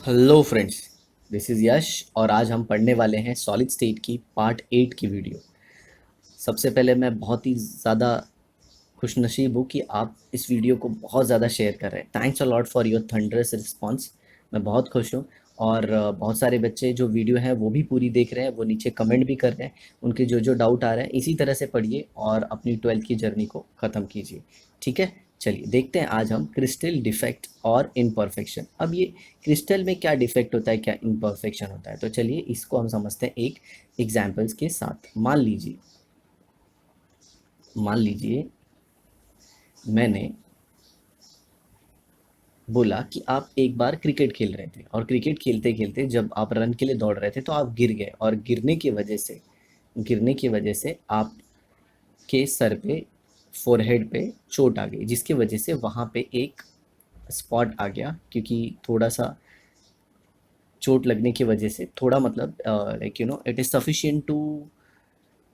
Hello friends, this is यश और आज हम पढ़ने वाले हैं सॉलिड स्टेट की पार्ट 8 की वीडियो। सबसे पहले मैं बहुत ही ज़्यादा खुशनसीब हूँ कि आप इस वीडियो को बहुत ज़्यादा शेयर कर रहे हैं। Thanks a lot for your thunderous response. मैं बहुत खुश हूँ और बहुत सारे बच्चे जो वीडियो है वो भी पूरी देख रहे हैं, वो नीचे कमेंट भी कर रहे हैं। उनके जो जो डाउट आ रहे हैं इसी तरह से पढ़िए और अपनी 12th की जर्नी को ख़त्म कीजिए। ठीक है, चलिए देखते हैं आज हम क्रिस्टल डिफेक्ट और इम्परफेक्शन। अब ये क्रिस्टल में क्या डिफेक्ट होता है, क्या इम्परफेक्शन होता है, तो चलिए इसको हम समझते हैं एक एग्जाम्पल्स के साथ। मान लीजिए मैंने बोला कि आप एक बार क्रिकेट खेल रहे थे और क्रिकेट खेलते खेलते जब आप रन के लिए दौड़ रहे थे तो आप गिर गए और गिरने की वजह से आपके सर पे, फोरहेड पे चोट आ गई, जिसकी वजह से वहाँ पे एक स्पॉट आ गया। क्योंकि थोड़ा सा चोट लगने की वजह से, थोड़ा मतलब like it is sufficient to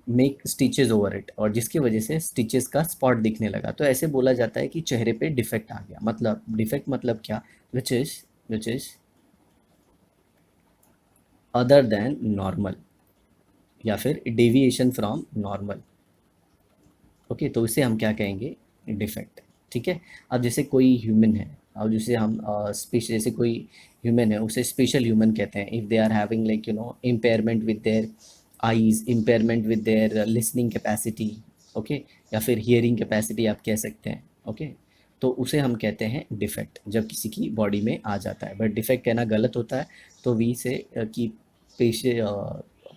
make stitches over it, और जिसकी वजह से स्टिचेस का स्पॉट दिखने लगा। तो ऐसे बोला जाता है कि चेहरे पे डिफेक्ट आ गया। मतलब डिफेक्ट मतलब क्या? Which is other than normal या फिर डेविएशन फ्रॉम नॉर्मल। ओके, तो इसे हम क्या कहेंगे? डिफेक्ट। ठीक है। अब जैसे कोई ह्यूमन है, अब जैसे हम स्पेशल, जैसे कोई ह्यूमन है उसे स्पेशल ह्यूमन कहते हैं if they are having like impairment with their eyes, impairment with their listening capacity. Okay, या फिर हियरिंग कैपेसिटी आप कह सकते हैं। ओके, तो उसे हम कहते हैं डिफेक्ट जब किसी की बॉडी में आ जाता है। बट डिफेक्ट कहना गलत होता है। तो वी से कि पेशे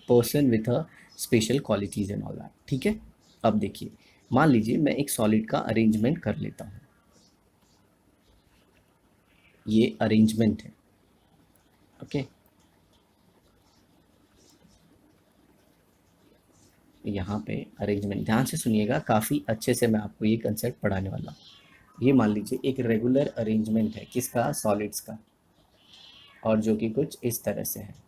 person with a special qualities and all that. ठीक है। अब देखिए, मान लीजिए मैं एक सॉलिड का अरेंजमेंट कर लेता हूँ। ये अरेंजमेंट है। ओके, यहाँ पे अरेंजमेंट ध्यान से सुनिएगा, काफ़ी अच्छे से मैं आपको ये कंसेप्ट पढ़ाने वाला हूँ। ये मान लीजिए एक रेगुलर अरेंजमेंट है, किसका? सॉलिड्स का। और जो कि कुछ इस तरह से है।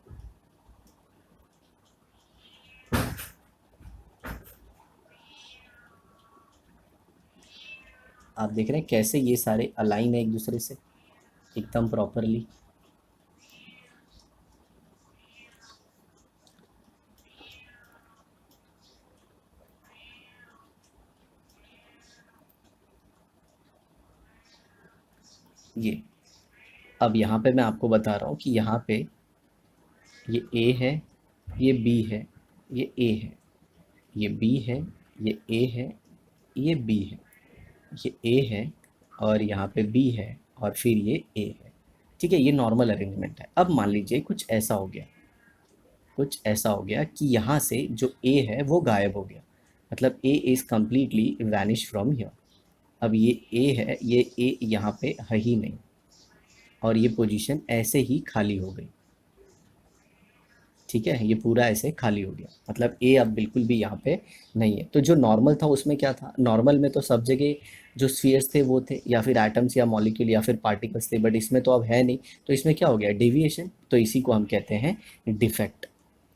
आप देख रहे हैं कैसे ये सारे अलाइन है एक दूसरे से एकदम प्रॉपरली। ये अब यहाँ पे मैं आपको बता रहा हूँ कि यहाँ पे ये ए है, ये बी है, ये ए है, ये बी है, ये ए है, ये बी है, ये ए है, और यहाँ पे बी है, और फिर ये ए है। ठीक है, ये नॉर्मल अरेंजमेंट है। अब मान लीजिए कुछ ऐसा हो गया कि यहाँ से जो ए है वो गायब हो गया। मतलब A is completely vanish from here. अब ये ए है, ये ए यहाँ पे है ही नहीं, और ये पोजीशन ऐसे ही खाली हो गई। ठीक है, ये पूरा ऐसे खाली हो गया, मतलब ए अब बिल्कुल भी यहाँ पे नहीं है। तो जो नॉर्मल था उसमें क्या था? नॉर्मल में तो सब जगह जो स्फीयर्स थे वो थे, या फिर एटम्स या मॉलिक्यूल या फिर पार्टिकल्स थे, बट इसमें तो अब है नहीं। तो इसमें क्या हो गया? डेविएशन। तो इसी को हम कहते हैं डिफेक्ट।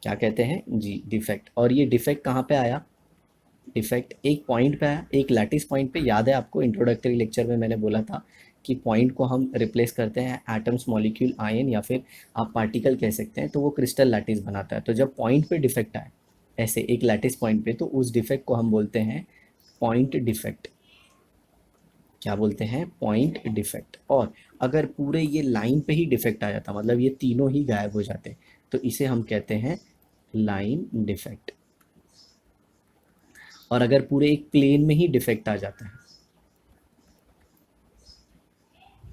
क्या कहते हैं जी? डिफेक्ट। और ये डिफेक्ट कहाँ पे आया? डिफेक्ट एक पॉइंट पे आया, एक लैटिस पॉइंट पे। याद है आपको, इंट्रोडक्टरी लेक्चर में मैंने बोला था कि पॉइंट को हम रिप्लेस करते हैं एटम्स, मॉलिक्यूल, आयन, या फिर आप पार्टिकल कह सकते हैं, तो वो क्रिस्टल लैटिस बनाता है। तो जब पॉइंट पे डिफेक्ट आए ऐसे एक लैटिस पॉइंट पे, तो उस डिफेक्ट को हम बोलते हैं पॉइंट डिफेक्ट। क्या बोलते हैं? Point defect. और अगर पूरे ये लाइन पे ही डिफेक्ट आ जाता, मतलब ये तीनों ही गायब हो जाते, तो इसे हम कहते हैं लाइन डिफेक्ट। और अगर पूरे एक प्लेन में ही डिफेक्ट आ जाता है,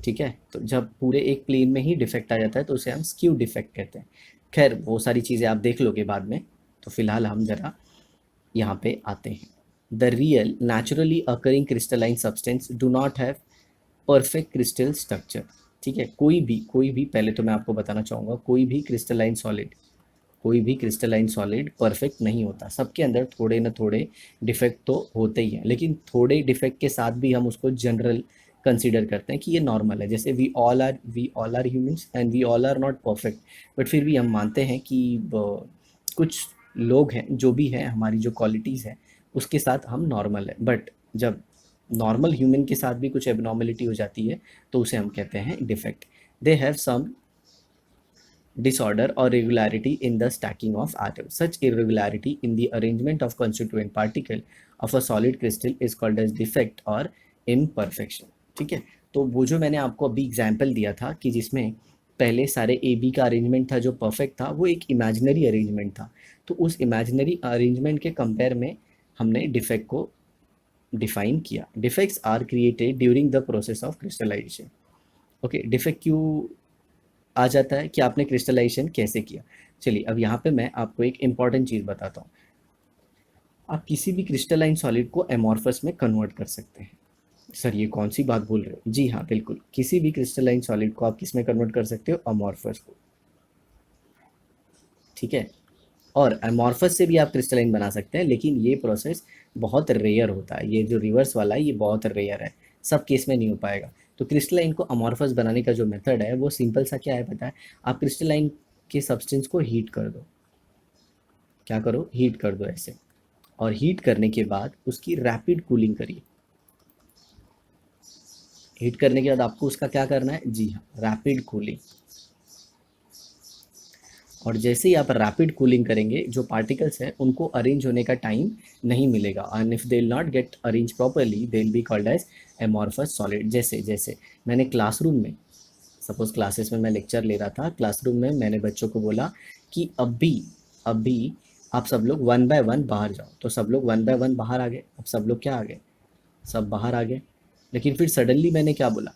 ठीक है, तो जब पूरे एक प्लेन में ही डिफेक्ट आ जाता है तो उसे हम स्क्यू डिफेक्ट कहते हैं। खैर वो सारी चीज़ें आप देख लोगे बाद में। तो फिलहाल हम जरा यहाँ पे आते हैं। The real naturally occurring crystalline substance do not have perfect crystal structure. ठीक है, कोई भी पहले तो मैं आपको बताना चाहूँगा, कोई भी क्रिस्टलाइन सॉलिड परफेक्ट नहीं होता। सबके अंदर थोड़े ना थोड़े डिफेक्ट तो होते ही हैं, लेकिन थोड़े डिफेक्ट के साथ भी हम उसको जनरल कंसीडर करते हैं कि ये नॉर्मल है। जैसे we all are humans and we all are not perfect, but फिर भी हम मानते हैं कि कुछ लोग हैं जो भी हैं, हमारी जो क्वालिटीज़ हैं उसके साथ हम नॉर्मल है। बट जब नॉर्मल ह्यूमन के साथ भी कुछ एबनॉर्मलिटी हो जाती है तो उसे हम कहते हैं defect. They have some disorder or regularity in the stacking of atoms. Such irregularity in the arrangement of constituent particle of a solid crystal is called as defect or imperfection. ठीक है, तो वो जो मैंने आपको अभी एग्जाम्पल दिया था कि जिसमें पहले सारे ए बी का अरेंजमेंट था जो परफेक्ट था, वो एक इमेजिनरी अरेंजमेंट था। तो उस इमेजिनरी अरेंजमेंट के कंपेयर में हमने डिफेक्ट को डिफाइन किया। Defects are created during the process of crystallization. Okay, defect क्यों आ जाता है कि आपने क्रिस्टलाइजेशन कैसे किया। चलिए अब यहाँ पे मैं आपको एक इंपॉर्टेंट चीज़ बताता हूँ। आप किसी भी क्रिस्टलाइन सॉलिड को एमॉर्फस में कन्वर्ट कर सकते हैं। सर ये कौन सी बात बोल रहे हो? जी हाँ बिल्कुल, किसी भी क्रिस्टलाइन सॉलिड को आप किस में कन्वर्ट कर सकते हो? अमॉर्फस को। ठीक है, और एमॉर्फस से भी आप क्रिस्टलाइन बना सकते हैं, लेकिन ये प्रोसेस बहुत रेयर होता है। ये जो रिवर्स वाला है ये बहुत रेयर है, सब केस में नहीं हो पाएगा। तो क्रिस्टलाइन को अमॉर्फस बनाने का जो मेथड है वो सिंपल सा क्या है पता है? आप क्रिस्टलाइन के सब्सटेंस को हीट कर दो। क्या करो? हीट कर दो ऐसे, और हीट करने के बाद उसकी रैपिड कूलिंग करिए। हीट करने के बाद आपको उसका क्या करना है? जी हाँ, रैपिड कूलिंग। और जैसे ही आप रैपिड कूलिंग करेंगे, जो पार्टिकल्स हैं उनको अरेंज होने का टाइम नहीं मिलेगा, and if they will not get arrange properly they will be called as amorphous solid. जैसे जैसे मैंने क्लासरूम में, सपोज क्लासेस में मैं लेक्चर ले रहा था, क्लासरूम में मैंने बच्चों को बोला कि अभी अभी आप सब लोग वन बाय वन बाहर जाओ, तो सब लोग वन बाय वन बाहर आ गए। अब सब लोग क्या आ गए? सब बाहर आ गए। लेकिन फिर सडनली मैंने क्या बोला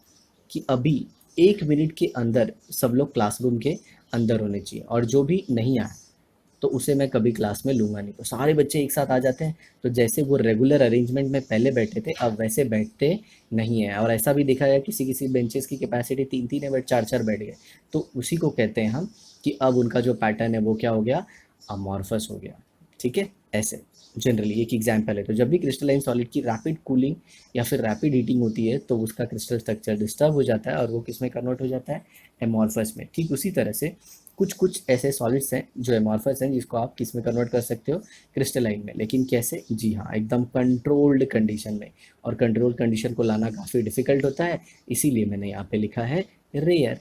कि अभी 1 मिनट के अंदर सब लोग क्लासरूम के अंदर होने चाहिए, और जो भी नहीं आया तो उसे मैं कभी क्लास में लूँगा नहीं। तो सारे बच्चे एक साथ आ जाते हैं, तो जैसे वो रेगुलर अरेंजमेंट में पहले बैठे थे अब वैसे बैठते नहीं हैं। और ऐसा भी देखा गया किसी किसी बेंचेस की कैपेसिटी 3-3 है, बट 4-4 बैठ गए। तो उसी को कहते हैं हम कि अब उनका जो पैटर्न है वो क्या हो गया? अमॉर्फस हो गया। ठीक है, ऐसे जनरली एक एग्जांपल है। तो जब भी क्रिस्टलाइन सॉलिड की रैपिड कूलिंग या फिर रैपिड हीटिंग होती है तो उसका क्रिस्टल स्ट्रक्चर डिस्टर्ब हो जाता है और वो किस में कन्वर्ट हो जाता है? एमॉर्फस में। ठीक उसी तरह से कुछ कुछ ऐसे सॉलिड्स हैं जो एमॉर्फस हैं, जिसको आप किस में कन्वर्ट कर सकते हो? क्रिस्टलाइन में। लेकिन कैसे? जी हाँ, एकदम कंट्रोल्ड कंडीशन में। और कंट्रोल्ड कंडीशन को लाना काफ़ी डिफिकल्ट होता है, इसीलिए मैंने यहाँ पे लिखा है रेयर।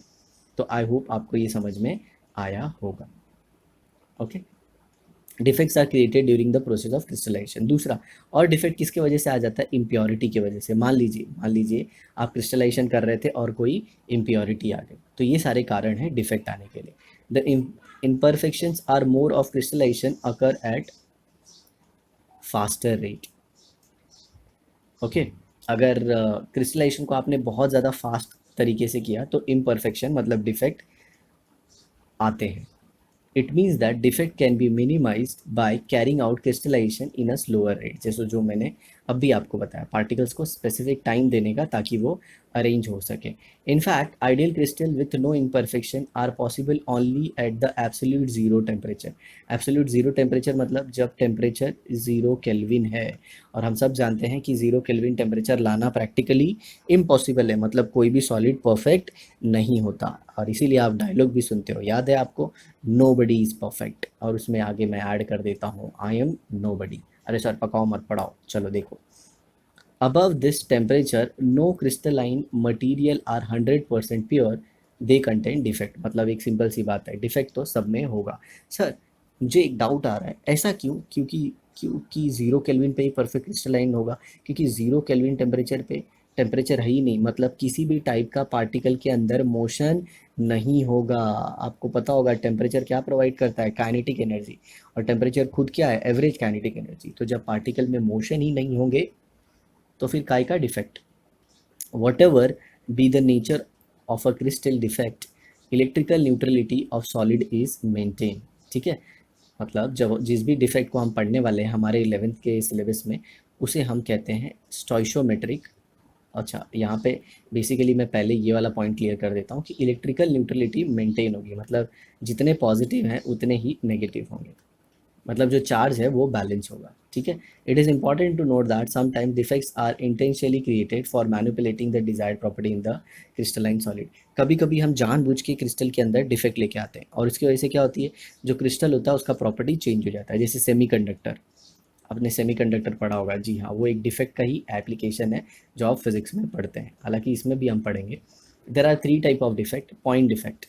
तो आई होप आपको ये समझ में आया होगा। Okay, defects are created during the process of crystallization. दूसरा, और डिफेक्ट किसके वजह से आ जाता है? इम्प्योरिटी की वजह से। मान लीजिए आप क्रिस्टलाइजेशन कर रहे थे और कोई इम्प्योरिटी आ गई, तो ये सारे कारण हैं डिफेक्ट आने के लिए। The imperfections are more of crystallization occur at faster rate. Okay, अगर क्रिस्टलाइजेशन को आपने बहुत ज़्यादा फास्ट तरीके से किया तो इम्परफेक्शन मतलब डिफेक्ट आते हैं। It means that defect can be minimized by carrying out crystallization in a slower rate. जैसे जो मैंने अभी आपको बताया, पार्टिकल्स को स्पेसिफिक टाइम देने का ताकि वो अरेंज हो सके। In fact, ideal crystal with no imperfection are possible only at the absolute zero temperature. Absolute zero temperature मतलब जब टेम्परेचर 0 केल्विन है, और हम सब जानते हैं कि 0 केल्विन टेम्परेचर लाना प्रैक्टिकली इम्पॉसिबल है। मतलब कोई भी सॉलिड परफेक्ट नहीं होता, और इसीलिए आप डायलॉग भी सुनते हो, याद है आपको? नो बडी इज़ परफेक्ट, और उसमें आगे मैं ऐड कर देता हूँ आई एम नो बडी। अरे सर पकाओ मत पढ़ाओ, चलो देखो। Above this temperature, no crystalline material are 100% pure, they contain defect। मतलब एक सिंपल सी बात है, डिफेक्ट तो सब में होगा। सर मुझे एक डाउट आ रहा है, ऐसा क्यों? क्योंकि 0 केल्विन पे ही परफेक्ट क्रिस्टलाइन होगा। क्योंकि 0 केल्विन टेम्परेचर पे टेम्परेचर है ही नहीं, मतलब किसी भी टाइप का पार्टिकल के अंदर मोशन नहीं होगा। आपको पता होगा टेम्परेचर क्या प्रोवाइड करता है? Kinetic energy. और टेम्परेचर खुद क्या है? Average kinetic energy. तो जब पार्टिकल में मोशन ही नहीं होंगे तो फिर काय का defect? What ever be the nature of a crystal defect, electrical neutrality of solid is maintain. ठीक है, मतलब जब जिस भी डिफेक्ट को हम पढ़ने वाले हैं हमारे 11th के सिलेबस में, उसे हम कहते हैं स्टोइशोमेट्रिक। अच्छा, यहाँ पे बेसिकली मैं पहले ये वाला पॉइंट क्लियर कर देता हूँ कि इलेक्ट्रिकल न्यूट्रलिटी मेंटेन होगी, मतलब जितने पॉजिटिव हैं उतने ही नेगेटिव होंगे। मतलब जो चार्ज है वो बैलेंस होगा। ठीक है, it is important to note that sometime defects are intentionally created for manipulating the desired property in the crystalline solid. कभी कभी हम जानबूझ के क्रिस्टल के अंदर डिफेक्ट लेके आते हैं, और इसकी वजह से क्या होती है? जो क्रिस्टल होता है उसका प्रॉपर्टी चेंज हो जाता है। जैसे सेमीकंडक्टर, आपने सेमीकंडक्टर पढ़ा होगा। जी हाँ, वो एक डिफेक्ट का ही एप्लीकेशन है जो आप फिजिक्स में पढ़ते हैं, हालांकि इसमें भी हम पढ़ेंगे। There are 3 type of defect. Point defect,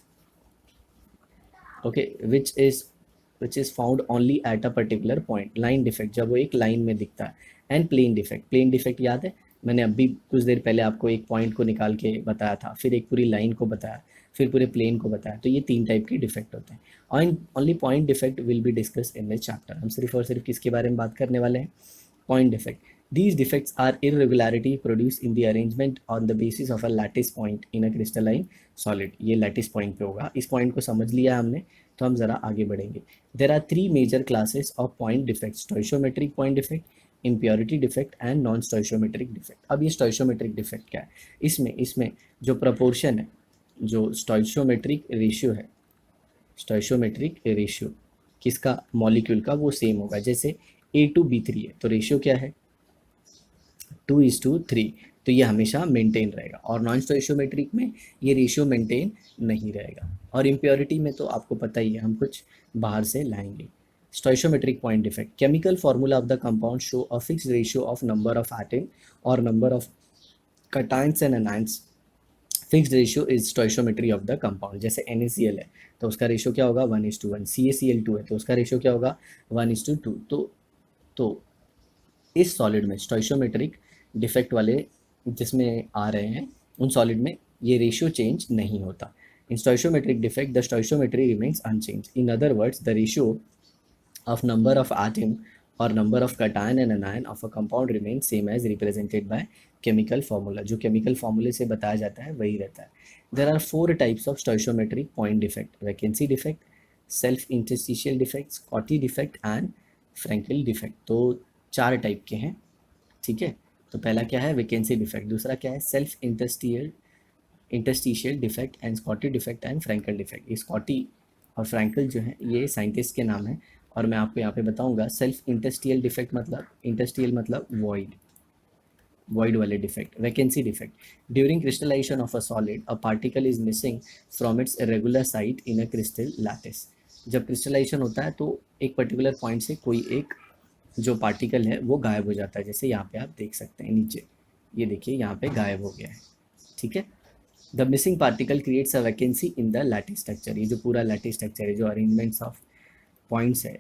okay, which is found only at a particular point. Line defect, जब वो एक लाइन में दिखता है। And plane defect, plane defect याद है, मैंने अभी कुछ देर पहले आपको एक पॉइंट को निकाल के बताया था, फिर एक पूरी लाइन को बताया, फिर पूरे प्लेन को बताया। तो ये 3 टाइप के डिफेक्ट होते हैं। और only point defect will be discuss in this chapter. हम सिर्फ और सिर्फ किसके बारे में बात करने वाले हैं? Point defect. These defects are irregularity produced in the arrangement on the basis of a lattice point in a crystalline solid. ये lattice point पे होगा। इस point को समझ लिया हमने, तो हम ज़रा आगे बढ़ेंगे। There are 3 major classes of point defects: stoichiometric point defect, impurity defect and non-stoichiometric defect. अब ये stoichiometric defect क्या है? इसमें जो proportion है, जो stoichiometric ratio है, stoichiometric ratio किसका, मॉलिक्यूल का, वो सेम होगा। जैसे A2B3 है, तो रेशियो क्या है? 2:3। तो ये हमेशा मेंटेन रहेगा। और नॉन स्टोइशियोमेट्रिक में ये रेशियो मेंटेन नहीं रहेगा। और इम्प्योरिटी में तो आपको पता ही है, हम कुछ बाहर से लाएंगे। Stoichiometric point defect, chemical formula of the compound show a fixed ratio of number of atom और number of cations and anions. Fixed ratio is stoichiometry of the compound. जैसे NaCl है, तो उसका रेशियो क्या होगा? 1:1। CaCl2 है, तो उसका रेशियो क्या होगा? 1:2। तो इस सॉलिड में स्टोइशियोमेट्रिक डिफेक्ट वाले जिसमें आ रहे हैं, उन सॉलिड में ये रेशियो चेंज नहीं होता। In stoichiometric defect the stoichiometry remains unchange. In other words the ratio of number of atom or number of cation and anion of a compound remains same as represented by chemical formula। जो chemical formula से बताया जाता है वही रहता है। There are 4 types of stoichiometric point defect: vacancy defect, self interstitial defect, Scotty defect and Frankel defect। तो 4 type के हैं, ठीक है। तो पहला क्या है? Vacancy defect. दूसरा क्या है? Self interstitial defect and Schottky defect and Frenkel defect. ये स्कॉटी और फ्रैंकल जो है ये साइंटिस्ट के नाम है, और मैं आपको यहाँ पे बताऊंगा। सेल्फ इंटरस्टिशियल डिफेक्ट मतलब, इंटरस्टिशियल मतलब वॉइड वाले defect. Vacancy defect, during crystallization of a solid a particle is missing from its regular site in a crystal lattice. जब क्रिस्टलाइजेशन होता है तो एक पर्टिकुलर पॉइंट से कोई एक जो पार्टिकल है वो गायब हो जाता है। जैसे यहाँ पे आप देख सकते हैं नीचे, ये देखिए यहाँ पे गायब हो गया है, ठीक है। The missing particle creates a vacancy in the lattice structure. ये जो पूरा लैटिस स्ट्रक्चर है, जो अरेंजमेंट्स ऑफ पॉइंट्स है,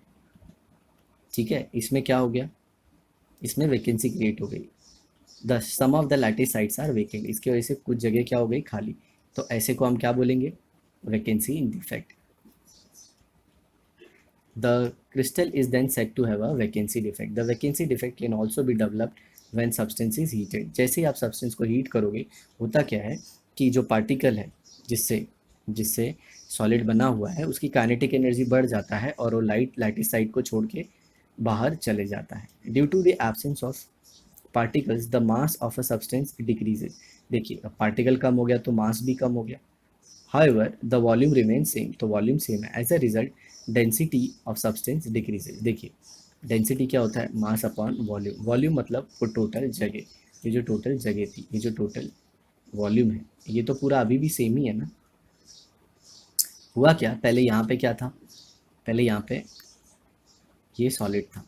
ठीक है, इसमें क्या हो गया? इसमें वैकेंसी क्रिएट हो गई। The some of the lattice sites are vacant. इसकी वजह से कुछ जगह क्या हो गई? खाली। तो ऐसे को हम क्या बोलेंगे? Vacancy in defect. The crystal is then said to have a vacancy defect. The vacancy defect can also be developed when substance is heated। जैसे ही आप सब्सटेंस को हीट करोगे, होता क्या है कि जो पार्टिकल है जिससे जिससे सॉलिड बना हुआ है, उसकी काइनेटिक एनर्जी बढ़ जाता है और वो लैटिस साइड को छोड़ के बाहर चले जाता है। Due to the absence of particles the mass of a substance decreases. देखिए, अब पार्टिकल कम हो गया तो मास भी कम हो गया। However, the volume remains same, तो वॉल्यूम सेम है। As a result density of substance decreases. देखिए, डेंसिटी क्या होता है? Mass upon volume. वॉल्यूम मतलब वो टोटल जगह, ये जो टोटल जगह थी, ये जो टोटल वॉल्यूम है, ये तो पूरा अभी भी सेम ही है ना। हुआ क्या, पहले यहाँ पे क्या था? पहले यहाँ पे ये सॉलिड था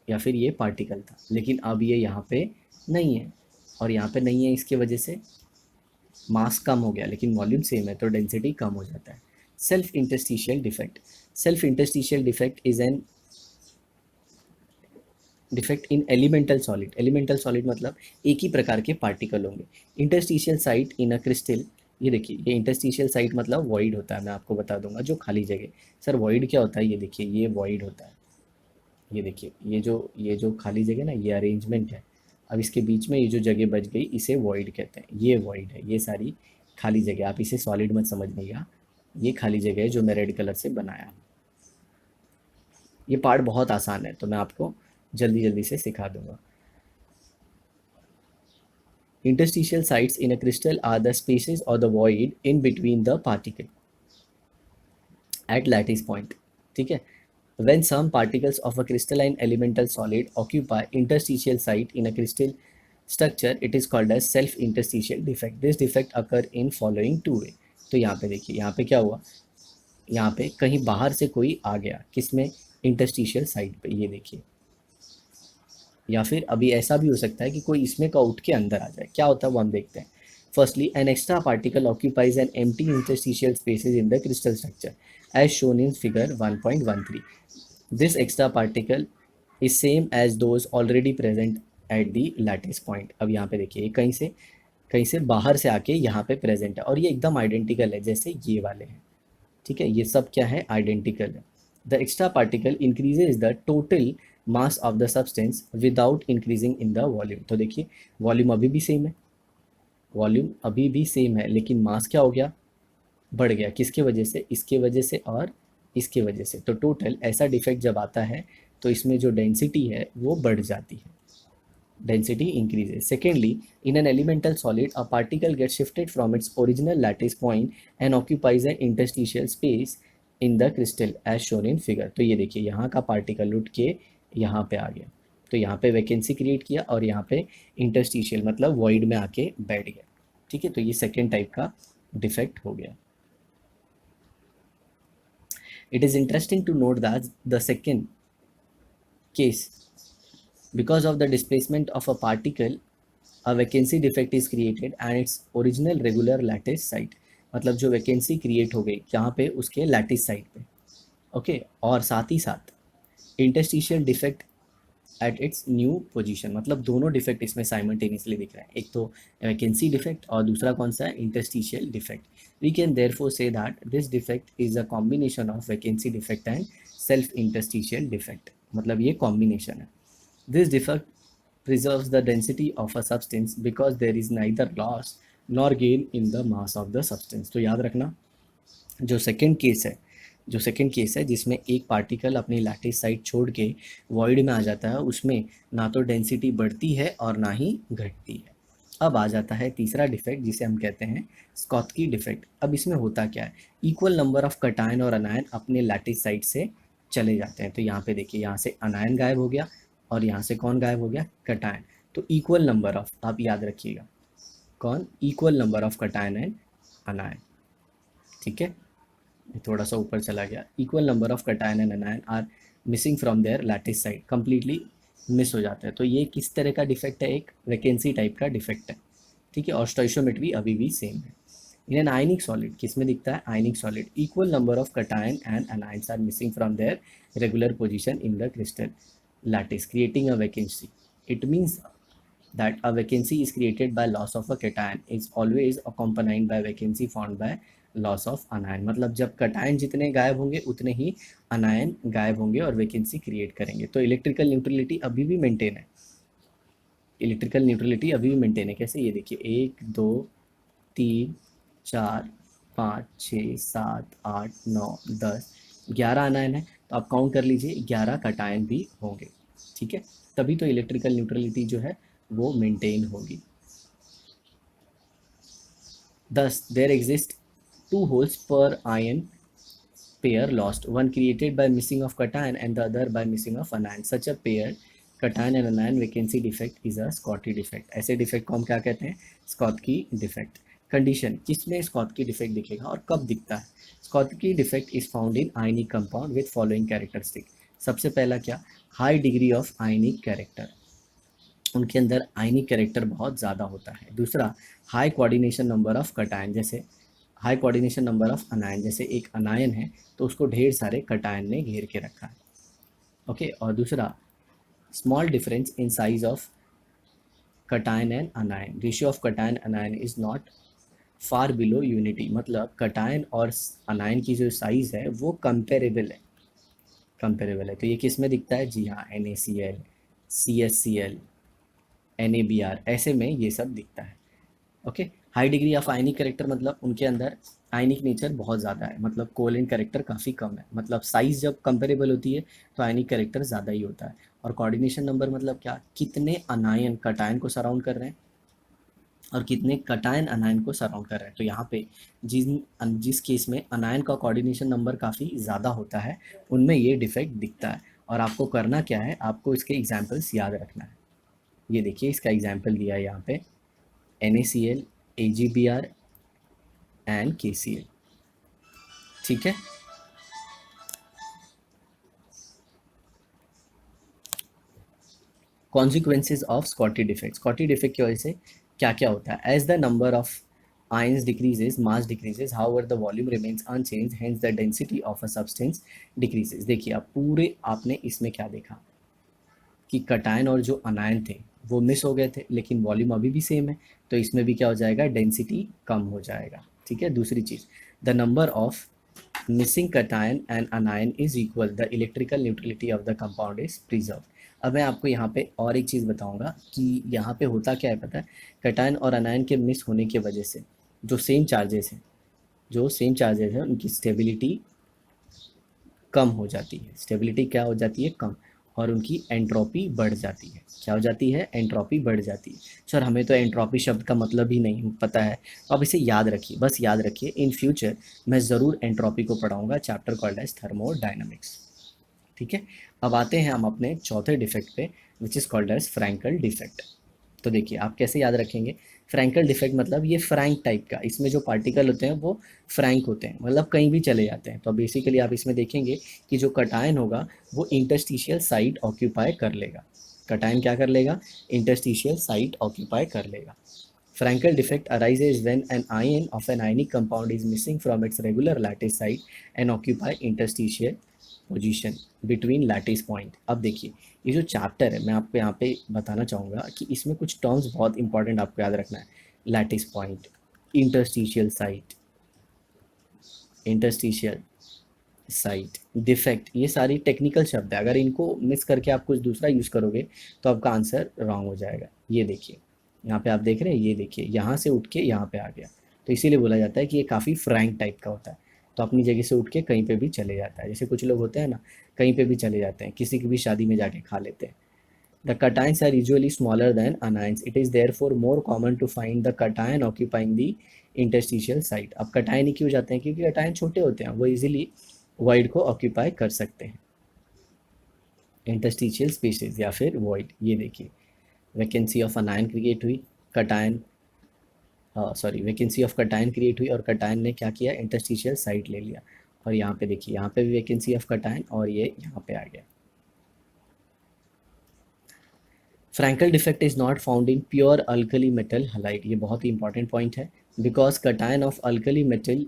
या फिर ये पार्टिकल था, लेकिन अब ये यहाँ पे नहीं है। और यहाँ पे नहीं है, इसकी वजह से मास कम हो गया, लेकिन वॉल्यूम सेम है, तो डेंसिटी कम हो जाता है। Self interstitial defect. Self interstitial defect is an defect in elemental solid. Elemental solid मतलब एक ही प्रकार के पार्टिकल होंगे। Interstitial site in a crystal. ये देखिए, ये इंटरस्टिशियल साइट मतलब वॉइड होता है। मैं आपको बता दूंगा, जो खाली जगह। सर वॉइड क्या होता है? ये देखिए, ये वॉइड होता है। ये देखिए, ये जो खाली जगह ना, ये अरेंजमेंट है। अब इसके बीच में ये जो जगह बच गई, इसे वॉइड कहते हैं। ये वॉइड है, ये सारी खाली जगह। आप इसे सॉलिड मत समझिएगा, ये खाली जगह है जो मैं रेड कलर से बनाया हूँ। ये पार्ट बहुत आसान है, तो मैं आपको जल्दी जल्दी से सिखा दूंगा। Interstitial sites in a crystal are the spaces और the void in between the particle at lattice point, ठीक है। When some particles of a crystalline elemental solid occupy interstitial site in a crystal structure, it is called as self-interstitial defect. This defect occur in following two way। तो यहाँ पे देखिए, यहाँ पे क्या हुआ? यहाँ पे कहीं बाहर से कोई आ गया, किसमें? इंटरस्टिशियल साइट पे, ये देखिए। या फिर अभी ऐसा भी हो सकता है कि कोई इसमें का उठ के अंदर आ जाए। क्या होता है वो हम देखते हैं। Firstly, an extra particle occupies an empty interstitial spaces in the crystal structure, as shown in figure 1.13. This extra particle is same as those already present at the lattice point. अब यहाँ पे देखिए कहीं से बाहर से आके यहाँ पे प्रेजेंट है और ये एकदम आइडेंटिकल है जैसे ये वाले हैं। ठीक है, ये सब क्या है, आइडेंटिकल है। The extra particle increases the total mass of the substance without increasing in the volume. तो देखिए वॉल्यूम अभी भी सेम है, वॉल्यूम अभी भी सेम है, लेकिन मास क्या हो गया, बढ़ गया। किसके वजह से, इसके वजह से और इसके वजह से। तो टोटल ऐसा डिफेक्ट जब आता है तो इसमें जो डेंसिटी है वो बढ़ जाती है, density increases. Secondly, in an elemental solid, a particle gets shifted from its original lattice point and occupies an interstitial space in the crystal as shown in figure. तो ये देखिए यहाँ का पार्टिकल उठ के यहाँ पे आ गया, तो यहाँ पे वैकेंसी क्रिएट किया और यहाँ पे इंटरस्टिशियल मतलब वॉइड में आके बैठ गया। ठीक है, तो ये सेकेंड टाइप का डिफेक्ट हो गया। It is interesting to note that the second case, because of the displacement of a particle, a vacancy defect is created and its original regular lattice site, मतलब जो वैकेंसी क्रिएट हो गई यहाँ पे उसके लैटिस साइड पे। Okay, और साथ ही साथ interstitial defect at its new position, मतलब दोनों डिफेक्ट इसमें साइमल्टेनियसली दिख रहे हैं, एक तो वैकेंसी डिफेक्ट और दूसरा कौन सा है, interstitial defect. We can therefore say that this defect is a combination of vacancy defect and self interstitial defect, मतलब ये कॉम्बिनेशन है। This defect preserves the density of a substance because there is neither loss nor gain in the mass of the substance। तो याद रखना जो second case है जिसमें एक पार्टिकल अपनी लैटिस साइड छोड़ के वॉइड में आ जाता है, उसमें ना तो डेंसिटी बढ़ती है और ना ही घटती है। अब आ जाता है तीसरा डिफेक्ट जिसे हम कहते हैं स्कॉत्की डिफेक्ट। अब इसमें होता क्या है, इक्वल नंबर ऑफ कटायन और अनायन अपने लैटिस साइड से चले जाते हैं। तो यहाँ पे देखिए, यहाँ से अनायन गायब हो गया और यहाँ से कौन गायब हो गया, कटायन। तो इक्वल नंबर ऑफ, आप याद रखिएगा कौन, equal number of cation and anion. ठीक है, थोड़ा सा ऊपर चला गया। Equal number of cation and anion are missing from their lattice side, completely miss हो जाता है। तो ये किस तरह का डिफेक्ट है, एक वैकेंसी टाइप का डिफेक्ट है। ठीक है, और स्टोइशियोमेट्री अभी भी सेम है। इन एन आयनिक सॉलिड, किस में दिखता है, ionic solid, equal number of cation and anions are missing from their regular position in the crystal lattice, creating a vacancy. It means that a vacancy is created by loss of a cation is always accompanied by vacancy formed by loss of anion। मतलब जब cation जितने गायब होंगे उतने ही अनायन गायब होंगे और vacancy create करेंगे। तो इलेक्ट्रिकल न्यूट्रलिटी अभी भी मेंटेन है, इलेक्ट्रिकल न्यूट्रलिटी अभी भी मेंटेन है। कैसे, ये देखिए 1 2 3 4 5 6 7 8 9 10 11 अनायन है, तो आप काउंट कर लीजिए 11 कटायन भी होंगे। ठीक है, तभी तो इलेक्ट्रिकल न्यूट्रलिटी जो है वो मेंटेन होगी। Thus, there exist two holes per ion pair lost, one created by missing of cation and the other by missing of anion. Such a pair, cation and anion vacancy defect, is a Schottky defect। ऐसे defect को हम क्या कहते हैं, Schottky defect. Condition, किसमें Schottky defect दिखेगा और कब दिखता है। Schottky defect is found in ionic compound with following characteristic. सबसे पहला क्या, high degree of ionic character, उनके अंदर आयनिक कैरेक्टर बहुत ज़्यादा होता है। दूसरा, high coordination number of cation, जैसे high coordination number of anion, जैसे एक अनायन है तो उसको ढेर सारे कटायन ने घेर के रखा है। ओके, और दूसरा, small difference in size of cation and अनायन, ratio of cation अनायन is not far below unity, मतलब कटायन और अनायन की जो साइज़ है वो कंपेरेबल है, कंपेरेबल है। तो ये किस में दिखता है, जी हाँ, NaCl, CsCl, NaBr, ऐसे में ये सब दिखता है। Okay, high degree of ionic character, मतलब उनके अंदर आयनिक नेचर बहुत ज़्यादा है, मतलब कोवेलेंट करेक्टर काफ़ी कम है। मतलब साइज़ जब कंपेरेबल होती है तो आयनिक करेक्टर ज़्यादा ही होता है। और कोऑर्डिनेशन नंबर मतलब क्या, कितने अनायन कटायन को सराउंड कर रहे हैं और कितने कटायन अनायन को सराउंड कर रहे हैं। तो यहाँ पे जिस केस में अनायन का कोऑर्डिनेशन नंबर काफ़ी ज़्यादा होता है उनमें ये डिफेक्ट दिखता है। और आपको करना क्या है, आपको इसके एग्जाम्पल्स याद रखना है। ये देखिए इसका एग्जाम्पल दिया है यहाँ पे, NaCl, AgBr एंड KCl। ठीक है, consequences of Schottky defect, Schottky defect की वजह से क्या क्या होता है? As the number of ions decreases, mass decreases, however the volume remains unchanged, hence the density of a substance decreases। देखिए अब पूरे आपने इसमें क्या देखा कि कटायन और जो अनायन थे वो मिस हो गए थे, लेकिन वॉल्यूम अभी भी सेम है, तो इसमें भी क्या हो जाएगा? डेंसिटी कम हो जाएगा। ठीक है, दूसरी चीज़, the number of missing cation and anion is equal, the electrical neutrality of the compound is preserve. अब मैं आपको यहाँ पे और एक चीज़ बताऊंगा कि यहाँ पे होता क्या है पता है? कटायन और अनायन के मिस होने की वजह से जो सेम चार्जेस हैं उनकी स्टेबिलिटी कम हो जाती है। स्टेबिलिटी क्या हो जाती है? कम। और उनकी एंट्रोपी बढ़ जाती है। क्या हो जाती है? एंट्रोपी बढ़ जाती है। सर हमें तो एंट्रोपी शब्द का मतलब ही नहीं पता है, तो आप इसे याद रखिए, बस याद रखिए, इन फ्यूचर मैं ज़रूर एंट्रोपी को पढ़ाऊंगा, चैप्टर कॉल्ड एज थर्मोडायनामिक्स। ठीक है, अब आते हैं हम अपने चौथे डिफेक्ट पे, which is called as Frenkel defect. तो देखिए आप कैसे याद रखेंगे? फ्रैंकल डिफेक्ट मतलब ये फ्रैंक टाइप का, इसमें जो पार्टिकल होते हैं वो फ्रैंक होते हैं, मतलब कहीं भी चले जाते हैं। तो बेसिकली आप इसमें देखेंगे कि जो कटायन होगा वो इंटरस्टिशियल साइट ऑक्यूपाई कर लेगा। कटायन क्या कर लेगा? इंटरस्टिशियल साइट ऑक्यूपाई कर लेगा। Frankel defect arises when an ion of an ionic compound is missing from its regular lattice site and occupy interstitial position between lattice point। अब देखिए ये जो चैप्टर है मैं आपको यहाँ पे बताना चाहूँगा कि इसमें कुछ टर्म्स बहुत इंपॉर्टेंट आपको याद रखना है। Lattice point, interstitial site, interstitial site, defect, ये सारी टेक्निकल शब्द है, अगर इनको मिस करके आप कुछ दूसरा यूज़ करोगे तो आपका आंसर रॉन्ग हो जाएगा। ये देखिए यहाँ पे आप देख रहे हैं, ये देखिए यहाँ से उठ के यहाँ पे आ गया, तो इसीलिए बोला जाता है कि ये काफ़ी फ्रैंक टाइप का होता है। तो अपनी जगह से उठ के कहीं पे भी चले जाता है, जैसे कुछ लोग होते हैं ना, कहीं पे भी चले जाते हैं, किसी की भी शादी में जाके खा लेते हैं। The cations are usually smaller than anions. It is therefore more common to find the cation occupying the interstitial site। अब cation ही क्यों जाते हैं? क्योंकि cation छोटे होते हैं, वो इजीली void को ऑक्यूपाई कर सकते हैं, इंटरस्टिशियल स्पेसेस या फिर void। ये देखिए वैकेंसी ऑफ अनायन क्रिएट हुई, cation vacancy of cation create हुई और कटायन ने क्या किया? इंटरस्टिशियल साइट ले लिया। और यहाँ पे देखिए, यहाँ पे भी वैकेंसी ऑफ कटायन और ये यहाँ पे आ गया। Frenkel defect is not found in pure alkali metal halide, ये बहुत ही इंपॉर्टेंट पॉइंट है, because cation of alkali metal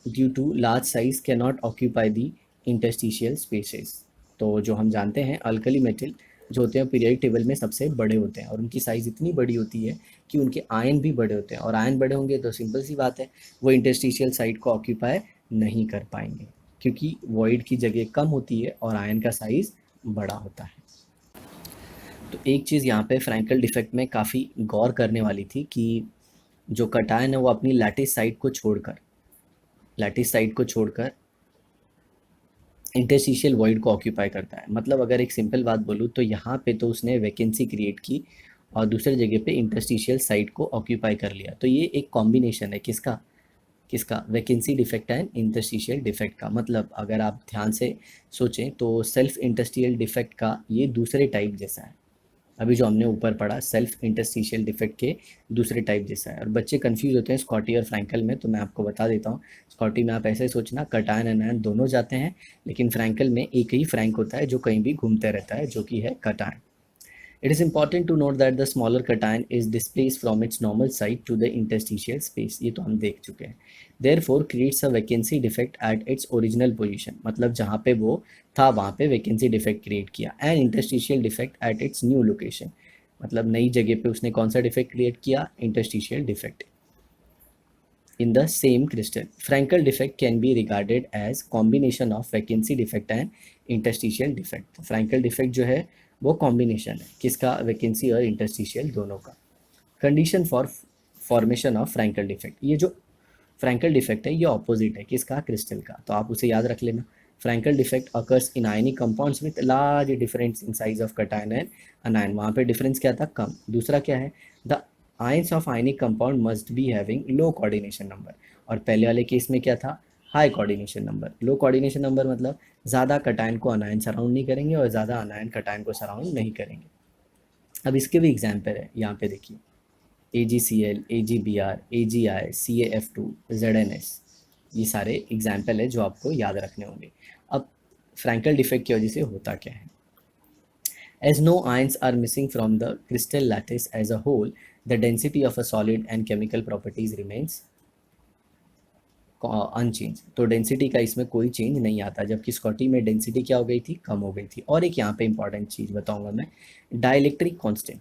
due to large size can not occupy the interstitial spaces. तो जो हम जानते हैं अल्कली मेटल जो होते हैं पीरियोडिक टेबल में सबसे बड़े होते हैं और उनकी साइज़ इतनी बड़ी होती है कि उनके आयन भी बड़े होते हैं, और आयन बड़े होंगे तो सिंपल सी बात है वो इंटरस्टिशियल साइट को ऑक्यूपाई नहीं कर पाएंगे, क्योंकि वॉइड की जगह कम होती है और आयन का साइज़ बड़ा होता है। तो एक चीज़ यहाँ पे फ्रैंकल डिफेक्ट में काफ़ी गौर करने वाली थी कि जो कटायन है वो अपनी लैटिस साइट को छोड़कर इंटरस्टिशियल वॉइड को ऑक्यूपाई करता है। मतलब अगर एक सिंपल बात बोलूँ तो यहाँ पे तो उसने वैकेंसी क्रिएट की और दूसरी जगह पे इंटरस्टिशियल साइट को ऑक्यूपाई कर लिया। तो ये एक कॉम्बिनेशन है किसका? Vacancy defect and interstitial defect का। मतलब अगर आप ध्यान से सोचें तो सेल्फ इंटरस्टिशियल डिफेक्ट का ये दूसरे टाइप जैसा है। अभी जो हमने ऊपर पढ़ा सेल्फ इंटरस्टिशियल डिफेक्ट के दूसरे टाइप जैसा है। और बच्चे कंफ्यूज होते हैं स्कॉटी और फ्रैंकल में, तो मैं आपको बता देता हूँ। स्कॉटी में आप ऐसे सोचना कटायन एनायन दोनों जाते हैं, लेकिन फ्रैंकल में एक ही फ्रैंक होता है जो कहीं भी घूमते रहता है, जो कि है cation. It is important to note that the smaller cation is displaced from its normal site to the interstitial space। ये तो हम देख चुके हैं। Therefore creates a vacancy defect at its original position। मतलब जहाँ पे वो था वहाँ पे vacancy defect create किया। And interstitial defect at its new location। मतलब नई जगह पे उसने कौन सा defect create किया? interstitial defect in the same crystal। Frankel defect can be regarded as combination of vacancy defect and interstitial defect। Frankel defect जो है वो कॉम्बिनेशन है किसका? वैकेंसी और इंटरस्टिशियल दोनों का। Condition for formation of Frenkel defect, ये जो फ्रैंकल डिफेक्ट है ये ऑपोजिट है किसका? क्रिस्टल का। तो आप उसे याद रख लेना। Frenkel defect occurs in ionic compounds with large difference in size of cation and anion. वहाँ पे डिफरेंस क्या था? कम। दूसरा क्या है? The ions of ionic compound must be having low coordination number. और पहले वाले केस में क्या था? High coordination number. Low coordination number मतलब ज़्यादा कटायन को अनायन सराउंड नहीं करेंगे और ज़्यादा अनायन कटायन को सराउंड नहीं करेंगे। अब इसके भी एग्जाम्पल है, यहाँ पे देखिए AgCl, AgBr, AgI, CaF2, ZnS, ये सारे एग्जाम्पल है जो आपको याद रखने होंगे। अब फ्रैंकल डिफेक्ट की वजह से होता क्या है? As no ions are missing from the crystal lattice as a whole, the density of a solid and chemical properties remains unchange. तो डेंसिटी का इसमें कोई चेंज नहीं आता, जबकि स्कॉटी में डेंसिटी क्या हो गई थी, कम हो गई थी। और एक यहाँ पे इंपॉर्टेंट चीज़ बताऊंगा मैं, dielectric constant.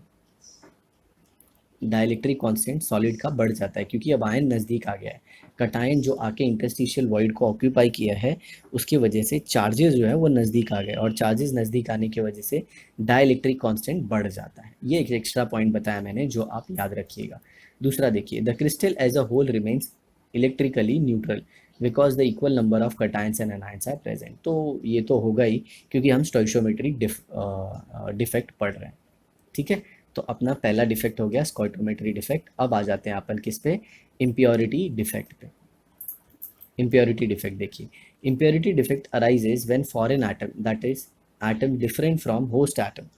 Dielectric constant solid का बढ़ जाता है क्योंकि अब आयन नज़दीक आ गया है। कटायन जो आके इंटरस्टिशियल वॉइड को ऑक्यूपाई किया है, उसकी वजह से चार्जेस जो है वो नज़दीक आ गए, और चार्जेस नज़दीक आने की वजह से डाइलेक्ट्रिक कांस्टेंट बढ़ जाता है। ये एक एक्स्ट्रा पॉइंट बताया मैंने, जो आप याद रखिएगा। दूसरा देखिए, the crystal as a whole remains electrically neutral because the equal number of cations and anions are present. तो ये तो होगा ही, क्योंकि हम स्टोइशियोमेट्रिक डिफेक्ट पढ़ रहे हैं। ठीक है, तो अपना पहला डिफेक्ट हो गया स्कॉटोमेट्री डिफेक्ट। अब आ जाते हैं अपन किस पे, इम्प्योरिटी डिफेक्ट पे। इम्प्योरिटी डिफेक्ट देखिए, impurity defect arises when foreign atom, that is atom different from host atom.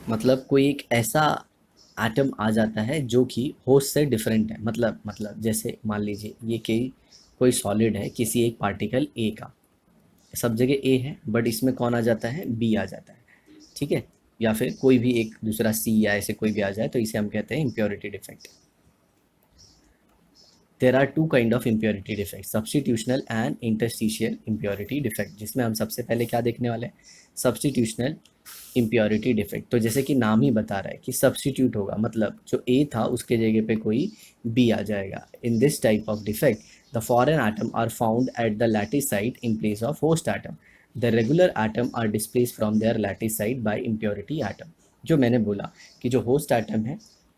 मतलब कोई एक ऐसा एटम आ जाता है जो कि होस्ट से डिफरेंट है। मतलब जैसे मान लीजिए ये कोई सॉलिड है, किसी एक पार्टिकल ए का, सब जगह ए है, बट इसमें कौन आ जाता है, बी आ जाता है। ठीक है, या फिर कोई भी एक दूसरा सी या ऐसे कोई भी आ जाए, तो इसे हम कहते हैं impurity defect. There are two kind of impurity defect, substitutional and interstitial impurity defect, जिसमें हम सबसे पहले क्या देखने वाले हैं, सब्सटीट्यूशनल इम्प्योरिटी डिफेक्ट। तो जैसे कि नाम ही बता रहा है कि सब्सटीट्यूट होगा, मतलब जो ए था उसके जगह पे कोई बी आ जाएगा। In this type of defect the foreign atom are found at the lattice site in place of host atom. The regular atom are displace from their lattice site by impurity atom. जो मैंने बोला कि जो host atom है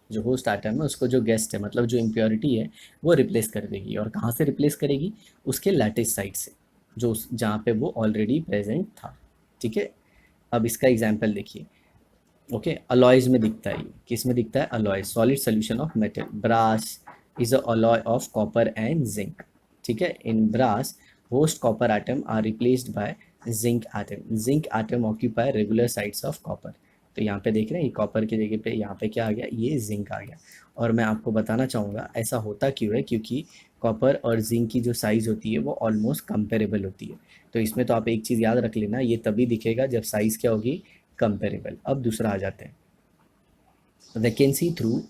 उसको जो guest है, मतलब जो इम्प्योरिटी है, वो रिप्लेस कर देगी। और कहाँ से रिप्लेस करेगी, उसके लैटिस साइट से, जो जहाँ पे वो ऑलरेडी प्रेजेंट था। ठीक है, अब इसका एग्जाम्पल देखिए। ओके, अलॉयज में दिखता है, ये किस में दिखता है, alloy, solid solution of metal. Brass is a alloy of copper and zinc. ठीक है, in brass host copper atom are replaced by zinc atom. Zinc atom occupy regular sites of copper. तो यहाँ पे देख रहे हैं, ये कॉपर की जगह पे यहाँ पे क्या आ गया, ये जिंक आ गया। और मैं आपको बताना चाहूँगा ऐसा होता क्यों है, क्योंकि कॉपर और जिंक की जो साइज़ होती है वो ऑलमोस्ट कंपेरेबल होती है। तो इसमें तो आप एक चीज़ याद रख लेना, ये तभी दिखेगा जब साइज़ क्या होगी, कंपेरेबल। अब दूसरा आ जाते हैं, वैकेंसी थ्रू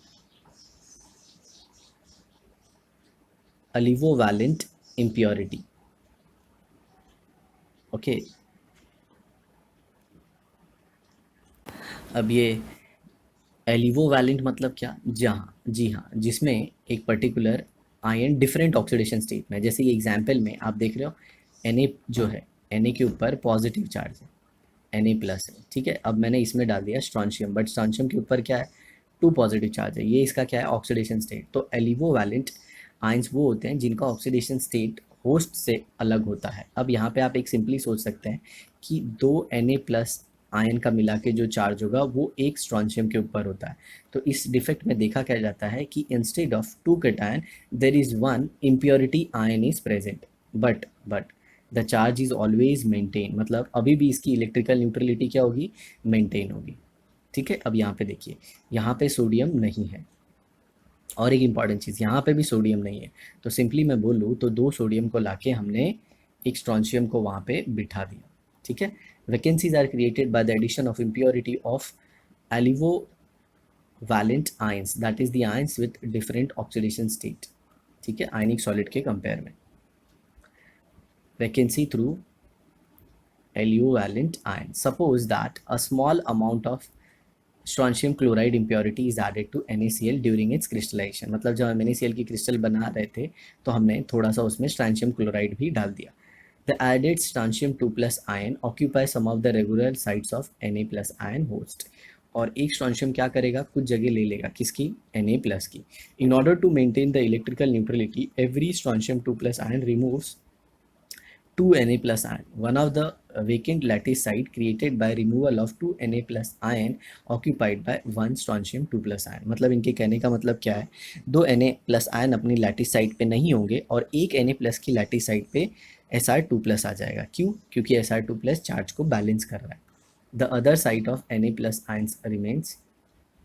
अलिवोवैलेंट इम्प्योरिटी। ओके, अब ये एलिवोवैलेंट मतलब क्या, जहाँ, जी हाँ, जिसमें एक particular ion different oxidation state में, जैसे ये एग्जाम्पल में आप देख रहे हो, Na जो है, Na के ऊपर पॉजिटिव चार्ज है, Na प्लस है। ठीक है, अब मैंने इसमें डाल दिया स्ट्रॉन्शियम, बट स्ट्रॉन्शियम के ऊपर क्या है, टू पॉजिटिव चार्ज है। ये इसका क्या है, ऑक्सीडेशन स्टेट। तो एलिवोवैलेंट आयंस वो होते हैं जिनका ऑक्सीडेशन स्टेट होस्ट से अलग होता है। अब यहाँ पे आप एक सिंपली सोच सकते हैं कि दो Na प्लस आयन का मिला के जो चार्ज होगा वो एक स्ट्रॉन्शियम के ऊपर होता है। तो इस डिफेक्ट में देखा क्या जाता है कि instead of two cation there is one impurity ion is present, but the charge is always maintain. मतलब अभी भी इसकी इलेक्ट्रिकल न्यूट्रलिटी क्या होगी, मेंटेन होगी। ठीक है, अब यहाँ पे देखिए, यहाँ पे सोडियम नहीं है, और एक इंपॉर्टेंट चीज़, यहाँ पे भी सोडियम नहीं है। तो सिंपली मैं बोलूँ तो दो सोडियम को लाके हमने एक स्ट्रॉन्शियम को वहाँ पे बिठा दिया। ठीक है, vacancies are created by the addition of impurity of aliovalent ions, that is the ions with different oxidation state. ठीक है, आयनिक सॉलिड के कंपेयर में, vacancy through aliovalent ion. Suppose that a small amount of strontium chloride impurity is added to NaCl during its crystallization. मतलब जब हम NaCl की crystal बना रहे थे तो हमने थोड़ा सा उसमें स्ट्रॉन्शियम क्लोराइड भी डाल दिया। The added strontium 2 plus ion occupy some of the regular sites of Na plus ion host. और एक स्ट्रॉन्शियम क्या करेगा, कुछ जगह ले लेगा, किसकी, Na प्लस की। In order to maintain the electrical neutrality every strontium 2 plus ion removes 2 Na plus ion. One of the vacant lattice site created by removal of 2 Na plus ion occupied by 1 strontium 2 plus ion। मतलब इनके कहने का मतलब क्या है, दो Na plus ion अपनी lattice site पे नहीं होंगे और एक Na plus की लैटिस साइट पे Sr2 plus आ जाएगा। क्यों, क्योंकि Sr2 plus चार्ज को बैलेंस कर रहा है। The other site of Na plus ions remains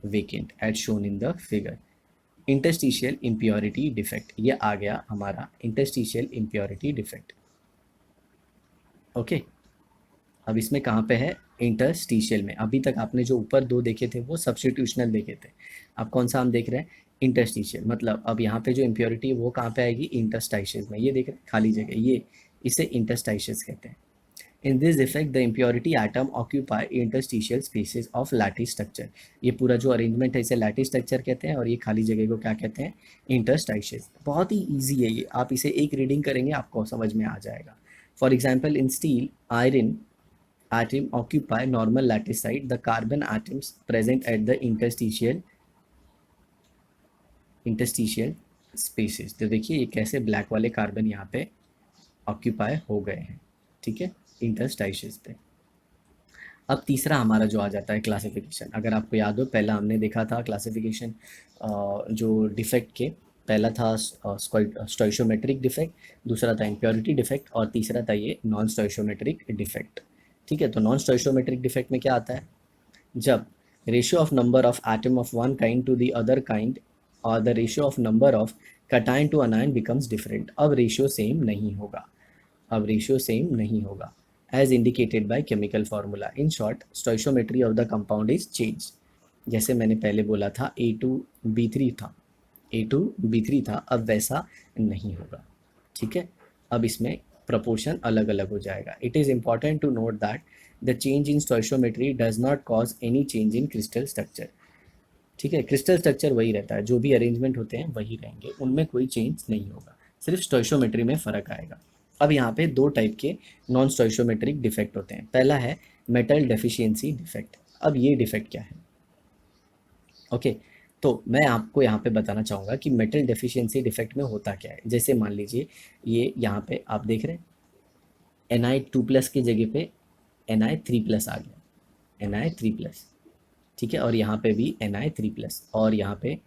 vacant as shown in the figure। Interstitial impurity defect, ये आ गया हमारा इंटरस्टिशियल इम्प्योरिटी डिफेक्ट। ओके, अब इसमें कहाँ पे है, इंटरस्टिशियल में। अभी तक आपने जो ऊपर दो देखे थे वो सब्स्टिट्यूशनल देखे थे, अब कौन सा हम देख रहे हैं, इंटरस्टिशियल। मतलब अब यहाँ पे जो इम्प्योरिटी है वो कहाँ पे आएगी, इंटरस्टाइशियस में। ये देख रहे हैं खाली जगह, ये इसे इंटरस्टाइशियस कहते हैं। In this defect, the impurity atom occupy interstitial spaces of lattice structure. ये पूरा जो अरेंजमेंट है इसे लैटिस स्ट्रक्चर कहते हैं, और ये खाली जगह को क्या कहते हैं, इंटरस्टाइशियस। बहुत ही इजी है ये, आप इसे एक रीडिंग करेंगे आपको समझ में आ जाएगा। For example, in steel iron atom occupy normal lattice site, the carbon atoms present at the interstitial spaces। तो देखिए ये कैसे ब्लैक वाले कार्बन यहाँ पे ऑक्यूपाई हो गए हैं, ठीक है, इंटरस्टाइशियस पे। अब तीसरा हमारा जो आ जाता है क्लासिफिकेशन। अगर आपको याद हो, पहला हमने देखा था क्लासिफिकेशन जो डिफेक्ट के, पहला था स्टोइशोमेट्रिक डिफेक्ट, दूसरा था इम्प्योरिटी डिफेक्ट, और तीसरा था ये नॉन स्टोइशोमेट्रिक डिफेक्ट। ठीक है, तो नॉन स्टोइशोमेट्रिक डिफेक्ट में क्या आता है, जब ratio of number of atom of one kind to the other kind और the ratio of number of cation to anion becomes different. अब रेशियो सेम नहीं होगा, अब रेशियो सेम नहीं होगा, as indicated by chemical formula. In short, stoichiometry of the compound is changed. जैसे मैंने पहले बोला था A2B3 था, A2B3 था, अब वैसा नहीं होगा। ठीक है, अब इसमें proportion अलग अलग हो जाएगा। It is important to note that the change in stoichiometry does not cause any change in crystal structure. ठीक है, क्रिस्टल स्ट्रक्चर वही रहता है, जो भी अरेंजमेंट होते हैं वही रहेंगे, उनमें कोई चेंज नहीं होगा, सिर्फ स्टोइशोमेट्री में फ़र्क आएगा। अब यहाँ पे दो टाइप के नॉन स्टोइशोमेट्रिक डिफेक्ट होते हैं। पहला है मेटल डेफिशिएंसी डिफेक्ट। अब ये डिफेक्ट क्या है, ओके, तो मैं आपको यहाँ पे बताना चाहूँगा कि मेटल डेफिशिएंसी डिफेक्ट में होता क्या है। जैसे मान लीजिए ये यहाँ पे आप देख रहे हैं Ni2+ की जगह पे Ni3+ आ गया, Ni3+, ठीक है, और यहाँ पे भी Ni3+, और यहाँ पे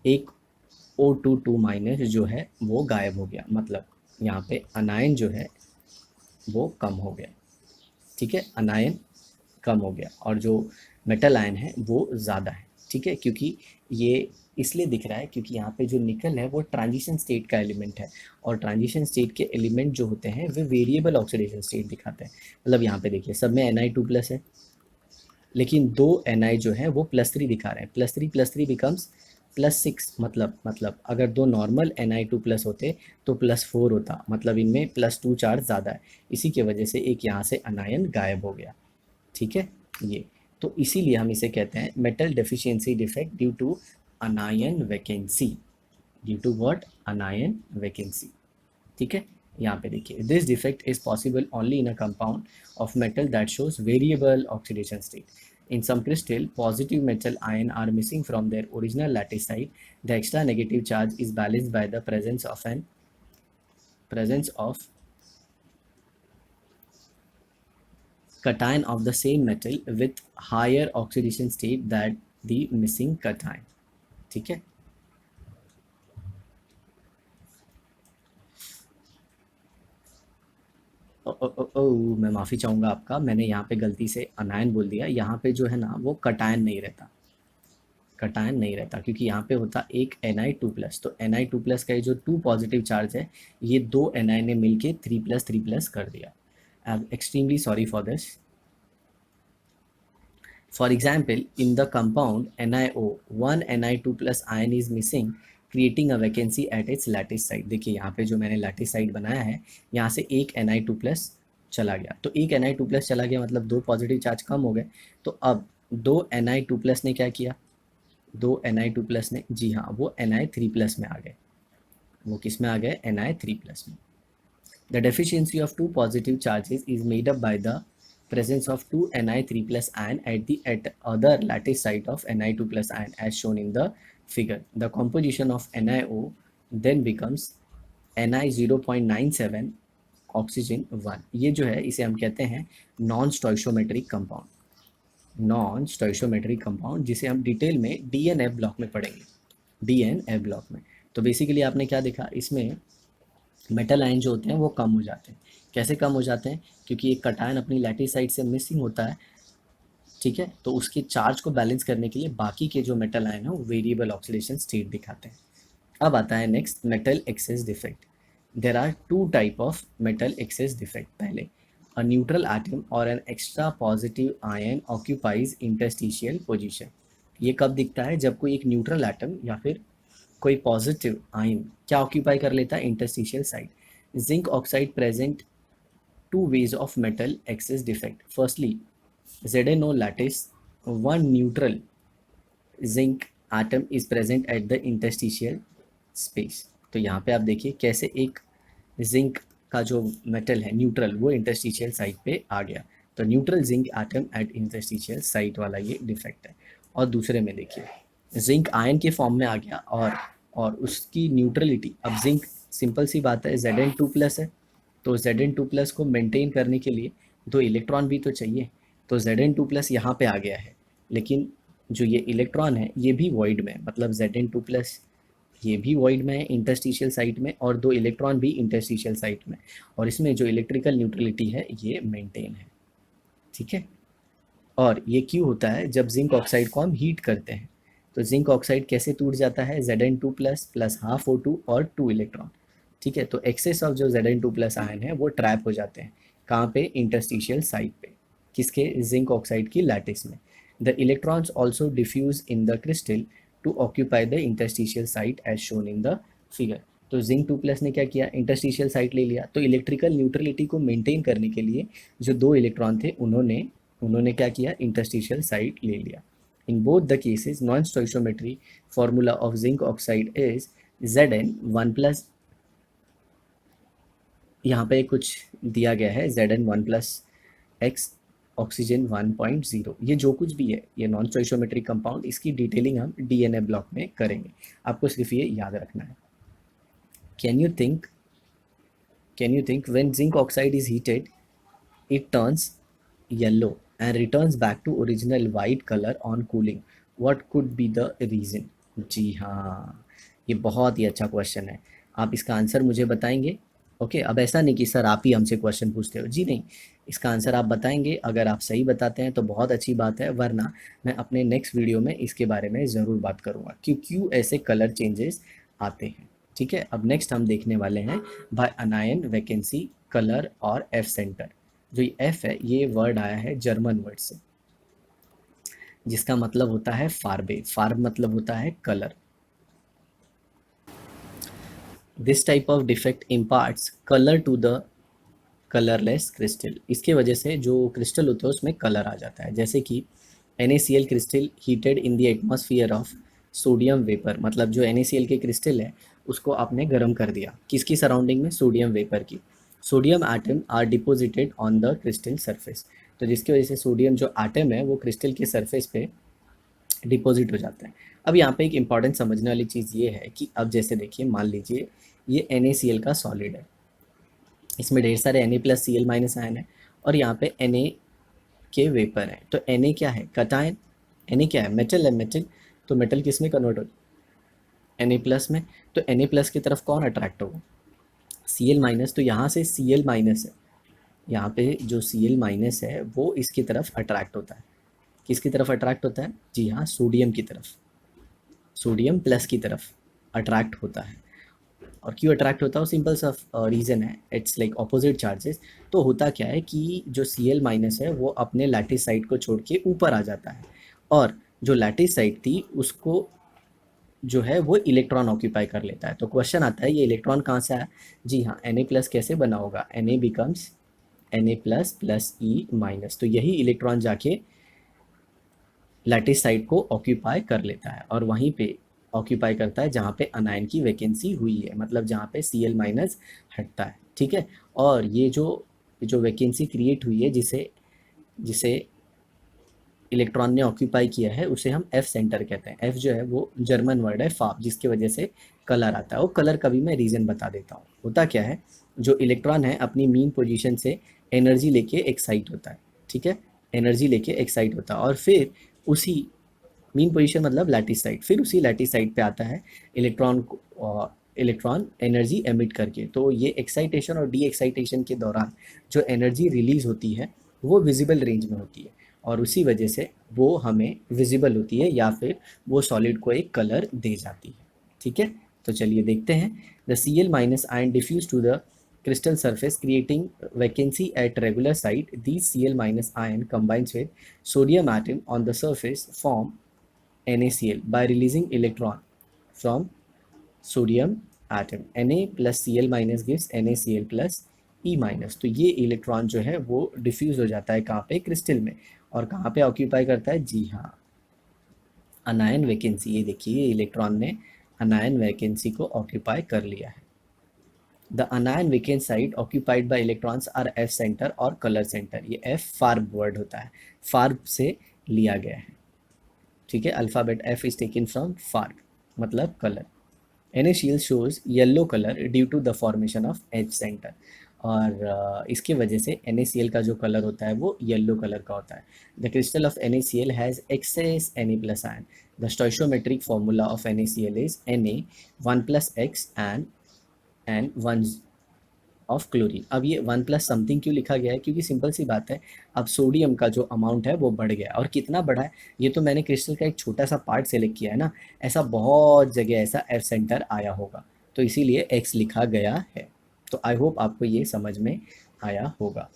एक O22- जो है वो गायब हो गया, मतलब यहाँ पे अनायन जो है वो कम हो गया। ठीक है, अनायन कम हो गया और जो मेटल आयन है वो ज़्यादा है। ठीक है, क्योंकि ये इसलिए दिख रहा है क्योंकि यहाँ पे जो निकल है वो ट्रांजिशन स्टेट का एलिमेंट है, और ट्रांजिशन स्टेट के एलिमेंट जो होते हैं वे वेरिएबल ऑक्सीडेशन स्टेट दिखाते हैं। मतलब यहाँ पे देखिए सब में Ni2+ है, लेकिन दो Ni जो है वो +3 दिखा रहे हैं, +3 बिकम्स +6। मतलब अगर दो नॉर्मल Ni2+ होते तो +4 होता, मतलब इनमें +2 चार्ज ज़्यादा है, इसी की वजह से एक यहाँ से अनायन गायब हो गया। ठीक है, ये तो इसीलिए हम इसे कहते हैं metal deficiency defect due to anion vacancy, due to what, anion vacancy. ठीक है, यहाँ पे देखिए, this defect is possible only in a compound of metal that shows variable oxidation state. In some crystal, positive metal ion are missing from their original lattice site. The extra negative charge is balanced by the presence of cation of the same metal with higher oxidation state than the missing cation. ठीक है, मैं माफ़ी चाहूँगा आपका, मैंने यहाँ पे गलती से अनायन बोल दिया। यहाँ पे जो है ना वो कटायन नहीं रहता, कटायन नहीं रहता, क्योंकि यहाँ पे होता एक Ni2+। तो Ni2+ का ये जो 2 पॉजिटिव चार्ज है, ये दो Ni ने मिलके 3+3+ कर दिया। I am extremely sorry for this. For example, in the compound NiO, 1 Ni2+ ion is missing, creating a vacancy at its lattice side. देखिए यहाँ पे जो मैंने लैटिस साइड बनाया है, यहाँ से एक Ni2+ चला गया, तो एक Ni2+ चला गया मतलब दो पॉजिटिव चार्ज कम हो गए। तो अब दो Ni2+ ने क्या किया, दो Ni2+ ने, जी हाँ, वो Ni3+ में आ गए। वो किस में आ गए, Ni3+ में। The deficiency of two positive charges is made up by the presence of two Ni3+ ion at other lattice site of Ni2+ ion as shown in the figure. The composition of NiO then becomes Ni 0.97 oxygen 1। ये जो है इसे हम कहते हैं non स्टोइशोमेट्रिक compound, non स्टोइशोमेट्रिक compound, जिसे हम detail में DNF ब्लॉक में पढ़ेंगे, DNF ब्लॉक में। तो बेसिकली आपने क्या देखा, इसमें मेटल आयन जो होते हैं वो कम हो जाते हैं। कैसे कम हो जाते हैं, क्योंकि एक कटायन अपनी लैटिस साइड से मिसिंग होता है। ठीक है, तो उसके चार्ज को बैलेंस करने के लिए बाकी के जो मेटल आयन है वो वेरिएबल ऑक्सीडेशन स्टेट दिखाते हैं। अब आता है next, metal excess defect. There are two type of metal excess defect. पहले a neutral atom or an extra positive ion occupies interstitial position. ये कब दिखता है? जब कोई एक न्यूट्रल एटम या फिर कोई पॉजिटिव आयन क्या ऑक्यूपाई कर लेता है? Interstitial side. Zinc oxide present two ways of metal axis defect. Firstly, ZnO lattice, one neutral zinc atom is present at the interstitial space. तो यहाँ पे आप देखिए कैसे एक जिंक का जो मेटल है न्यूट्रल वो इंटरस्टिशियल साइट पे आ गया. तो neutral zinc atom at interstitial site वाला ये डिफेक्ट है. और दूसरे में देखिए जिंक आयन के फॉर्म में आ गया और उसकी न्यूट्रलिटी. अब जिंक सिंपल सी बात है Zn2+ है, तो Zn2+ को मेंटेन करने के लिए दो इलेक्ट्रॉन भी तो चाहिए. तो Zn2+ यहाँ पे आ गया है, लेकिन जो ये इलेक्ट्रॉन है ये भी वॉइड में है. मतलब Zn2+ ये भी वॉइड में है इंटरस्टिशियल साइट में, और दो इलेक्ट्रॉन भी इंटरस्टिशियल साइट में, और इसमें जो इलेक्ट्रिकल न्यूट्रलिटी है ये मेंटेन है. ठीक है. और ये क्यों होता है? जब जिंक ऑक्साइड को हम हीट करते हैं तो जिंक ऑक्साइड कैसे टूट जाता है? Zn2+ प्लस हाफ O2 और 2 इलेक्ट्रॉन. ठीक है. तो एक्सेस ऑफ जो Zn2+ आयन है वो ट्रैप हो जाते हैं. कहाँ पे? इंटरस्टिशियल साइट पे. किसके? जिंक ऑक्साइड की लैटिस में. The electrons also diffuse in the crystal to occupy the interstitial site as shown in the figure. तो जिंक 2+ ने क्या किया? इंटरस्टिशियल साइट ले लिया. तो इलेक्ट्रिकल न्यूट्रलिटी को मेंटेन करने के लिए जो दो इलेक्ट्रॉन थे उन्होंने क्या किया? इंटरस्टिशियल साइट ले लिया. In both the cases non stoichiometry formula of zinc oxide is Zn1+. यहाँ पे कुछ दिया गया है Zn1+ x ऑक्सीजन 1.0. ये जो कुछ भी है ये नॉन स्टोइशियोमेट्रिक कंपाउंड, इसकी डिटेलिंग हम DNA ब्लॉक में करेंगे. आपको सिर्फ ये याद रखना है. Can you think when zinc oxide is heated it turns yellow and returns back to original white color on cooling. What could be the reason? जी हाँ, ये बहुत ही अच्छा क्वेश्चन है. आप इसका आंसर मुझे बताएंगे. ओके. अब ऐसा नहीं कि सर आप ही हमसे क्वेश्चन पूछते हो. जी नहीं, इसका आंसर आप बताएंगे. अगर आप सही बताते हैं तो बहुत अच्छी बात है, वरना मैं अपने नेक्स्ट वीडियो में इसके बारे में ज़रूर बात करूँगा कि क्यों ऐसे कलर चेंजेस आते हैं. ठीक है. अब नेक्स्ट हम देखने वाले हैं बाय अनायन वैकेंसी, कलर और एफ सेंटर. जो एफ है ये वर्ड आया है जर्मन वर्ड से, जिसका मतलब होता है फार्बे. फार्ब मतलब होता है colour. This type of defect imparts colour to the colourless crystal. इसके वजह से जो क्रिस्टल होते हैं उसमें कलर आ जाता है. जैसे कि NaCl crystal heated in the atmosphere of sodium vapour. मतलब जो NaCl के क्रिस्टल है उसको आपने गर्म कर दिया. किसकी सराउंडिंग में? सोडियम वेपर की. Sodium atom are deposited on the crystal surface. तो जिसकी वजह से सोडियम जो एटम है वो क्रिस्टल के सरफेस पे डिपॉजिट हो जाता है. अब यहाँ पे एक इम्पॉर्टेंट समझने वाली चीज़ ये है कि अब जैसे देखिए, मान लीजिए ये NaCl का सॉलिड है, इसमें ढेर सारे Na+Cl- आयन है, और यहाँ पे Na के वेपर है. तो Na क्या है? कटायन. Na क्या है? मेटल है. मेटल. तो मेटल किस में कन्वर्ट हो? Na+ में. तो Na+ की तरफ कौन अट्रैक्ट होगा? Cl-. तो यहाँ से Cl- है, यहाँ पे जो Cl- है वो इसकी तरफ अट्रैक्ट होता है. किसकी तरफ अट्रैक्ट होता है? जी हाँ, सोडियम की तरफ. सोडियम प्लस की तरफ अट्रैक्ट होता है. और क्यों अट्रैक्ट होता है? सिंपल सा रीज़न है. It's like opposite charges. तो होता क्या है कि जो Cl- है वो अपने लैटिस साइड को छोड़ के ऊपर आ जाता है, और जो लैटिस साइड थी उसको जो है वो इलेक्ट्रॉन ऑक्यूपाई कर लेता है. तो क्वेश्चन आता है ये इलेक्ट्रॉन कहाँ से आया? जी हाँ, Na+ कैसे बना होगा? Na becomes Na+ + E-. तो यही इलेक्ट्रॉन जाके लैटिस साइड को ऑक्यूपाई कर लेता है, और वहीं पे ऑक्यूपाई करता है जहाँ पे अनायन की वैकेंसी हुई है. मतलब जहाँ पे Cl- हटता है. ठीक है. और ये जो वैकेंसी क्रिएट हुई है जिसे जिसे इलेक्ट्रॉन ने ऑक्यूपाई किया है उसे हम एफ सेंटर कहते हैं. एफ जो है वो जर्मन वर्ड है फाब, जिसकी वजह से कलर आता है. वो कलर का भी मैं रीज़न बता देता हूँ. होता क्या है, जो इलेक्ट्रॉन है अपनी मीन पोजीशन से एनर्जी लेके एक्साइट होता है. ठीक है. एनर्जी लेके एक्साइट होता है, और फिर उसी मीन पोजीशन मतलब लैटिस साइड, फिर उसी लैटिस साइड पे आता है इलेक्ट्रॉन एनर्जी एमिट करके. तो ये एक्साइटेशन और डी एक्साइटेशन के दौरान जो एनर्जी रिलीज होती है वो विजिबल रेंज में होती है, और उसी वजह से वो हमें विजिबल होती है, या फिर वो सॉलिड को एक कलर दे जाती है. ठीक है. तो चलिए देखते हैं. The Cl- ion diffuse to the crystal surface creating vacancy at regular site. These Cl minus ion combines with sodium atom on the surface form NaCl by releasing electron from sodium atom. Na plus Cl minus gives NaCl plus E minus. तो ये electron जो है वो diffuse हो जाता है कहाँ पे, क्रिस्टल में, और कहाँ पे ऑक्यूपाई करता है, जी हाँ, अनायन वैकेंसी। ये देखिए इलेक्ट्रॉन ने अनायन वैकेंसी को ऑक्यूपाई कर लिया है। The anion vacant side occupied by electrons are F centre और कलर सेंटर। ये एफ फार्ब वर्ड होता है, फार्ब से लिया गया है, ठीक है। Alphabet F is taken from फार्ब, मतलब colour. NaCl shows yellow colour due to the formation of H centre, और इसके वजह से NaCl का जो कलर होता है वो येलो कलर का होता है। The crystal of NaCl has excess Na plus ion. The stoichiometric formula of NaCl is Na 1 plus x and 1 of chlorine. अब ये 1 प्लस समथिंग क्यों लिखा गया है, क्योंकि सिंपल सी बात है, अब सोडियम का जो अमाउंट है वो बढ़ गया, और कितना बढ़ा है, ये तो मैंने क्रिस्टल का एक छोटा सा पार्ट सेलेक्ट किया है ना, ऐसा बहुत जगह ऐसा एफ सेंटर आया होगा, तो इसीलिए एक्स लिखा गया है। तो आई होप आपको ये समझ में आया होगा,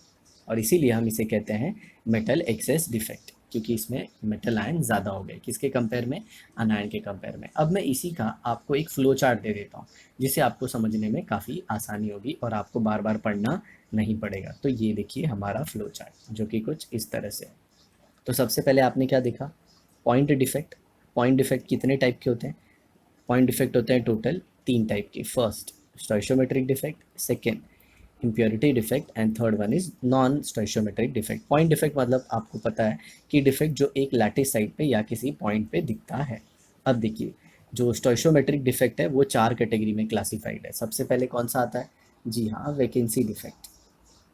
और इसीलिए हम इसे कहते हैं मेटल एक्सेस डिफेक्ट, क्योंकि इसमें मेटल आयन ज़्यादा हो गए, किसके कंपेयर में, अनायन के कंपेयर में। अब मैं इसी का आपको एक फ्लो चार्ट दे देता हूँ, जिसे आपको समझने में काफ़ी आसानी होगी और आपको बार बार पढ़ना नहीं पड़ेगा। तो ये देखिए हमारा फ्लो चार्ट, जो कि कुछ इस तरह से है। तो सबसे पहले आपने क्या देखा, पॉइंट डिफेक्ट। पॉइंट डिफेक्ट कितने टाइप के होते हैं, पॉइंट डिफेक्ट होते हैं टोटल 3 टाइप के। First स्टोइशियोमेट्रिक defect, second impurity defect, and third one is non स्टोइशियोमेट्रिक defect. Point defect मतलब आपको पता है कि डिफेक्ट जो एक लैटिस साइड पे या किसी पॉइंट पे दिखता है। अब देखिए जो स्टोइशियोमेट्रिक डिफेक्ट है वो 4 कैटेगरी में क्लासिफाइड है। सबसे पहले कौन सा आता है, जी हाँ, वैकेंसी डिफेक्ट।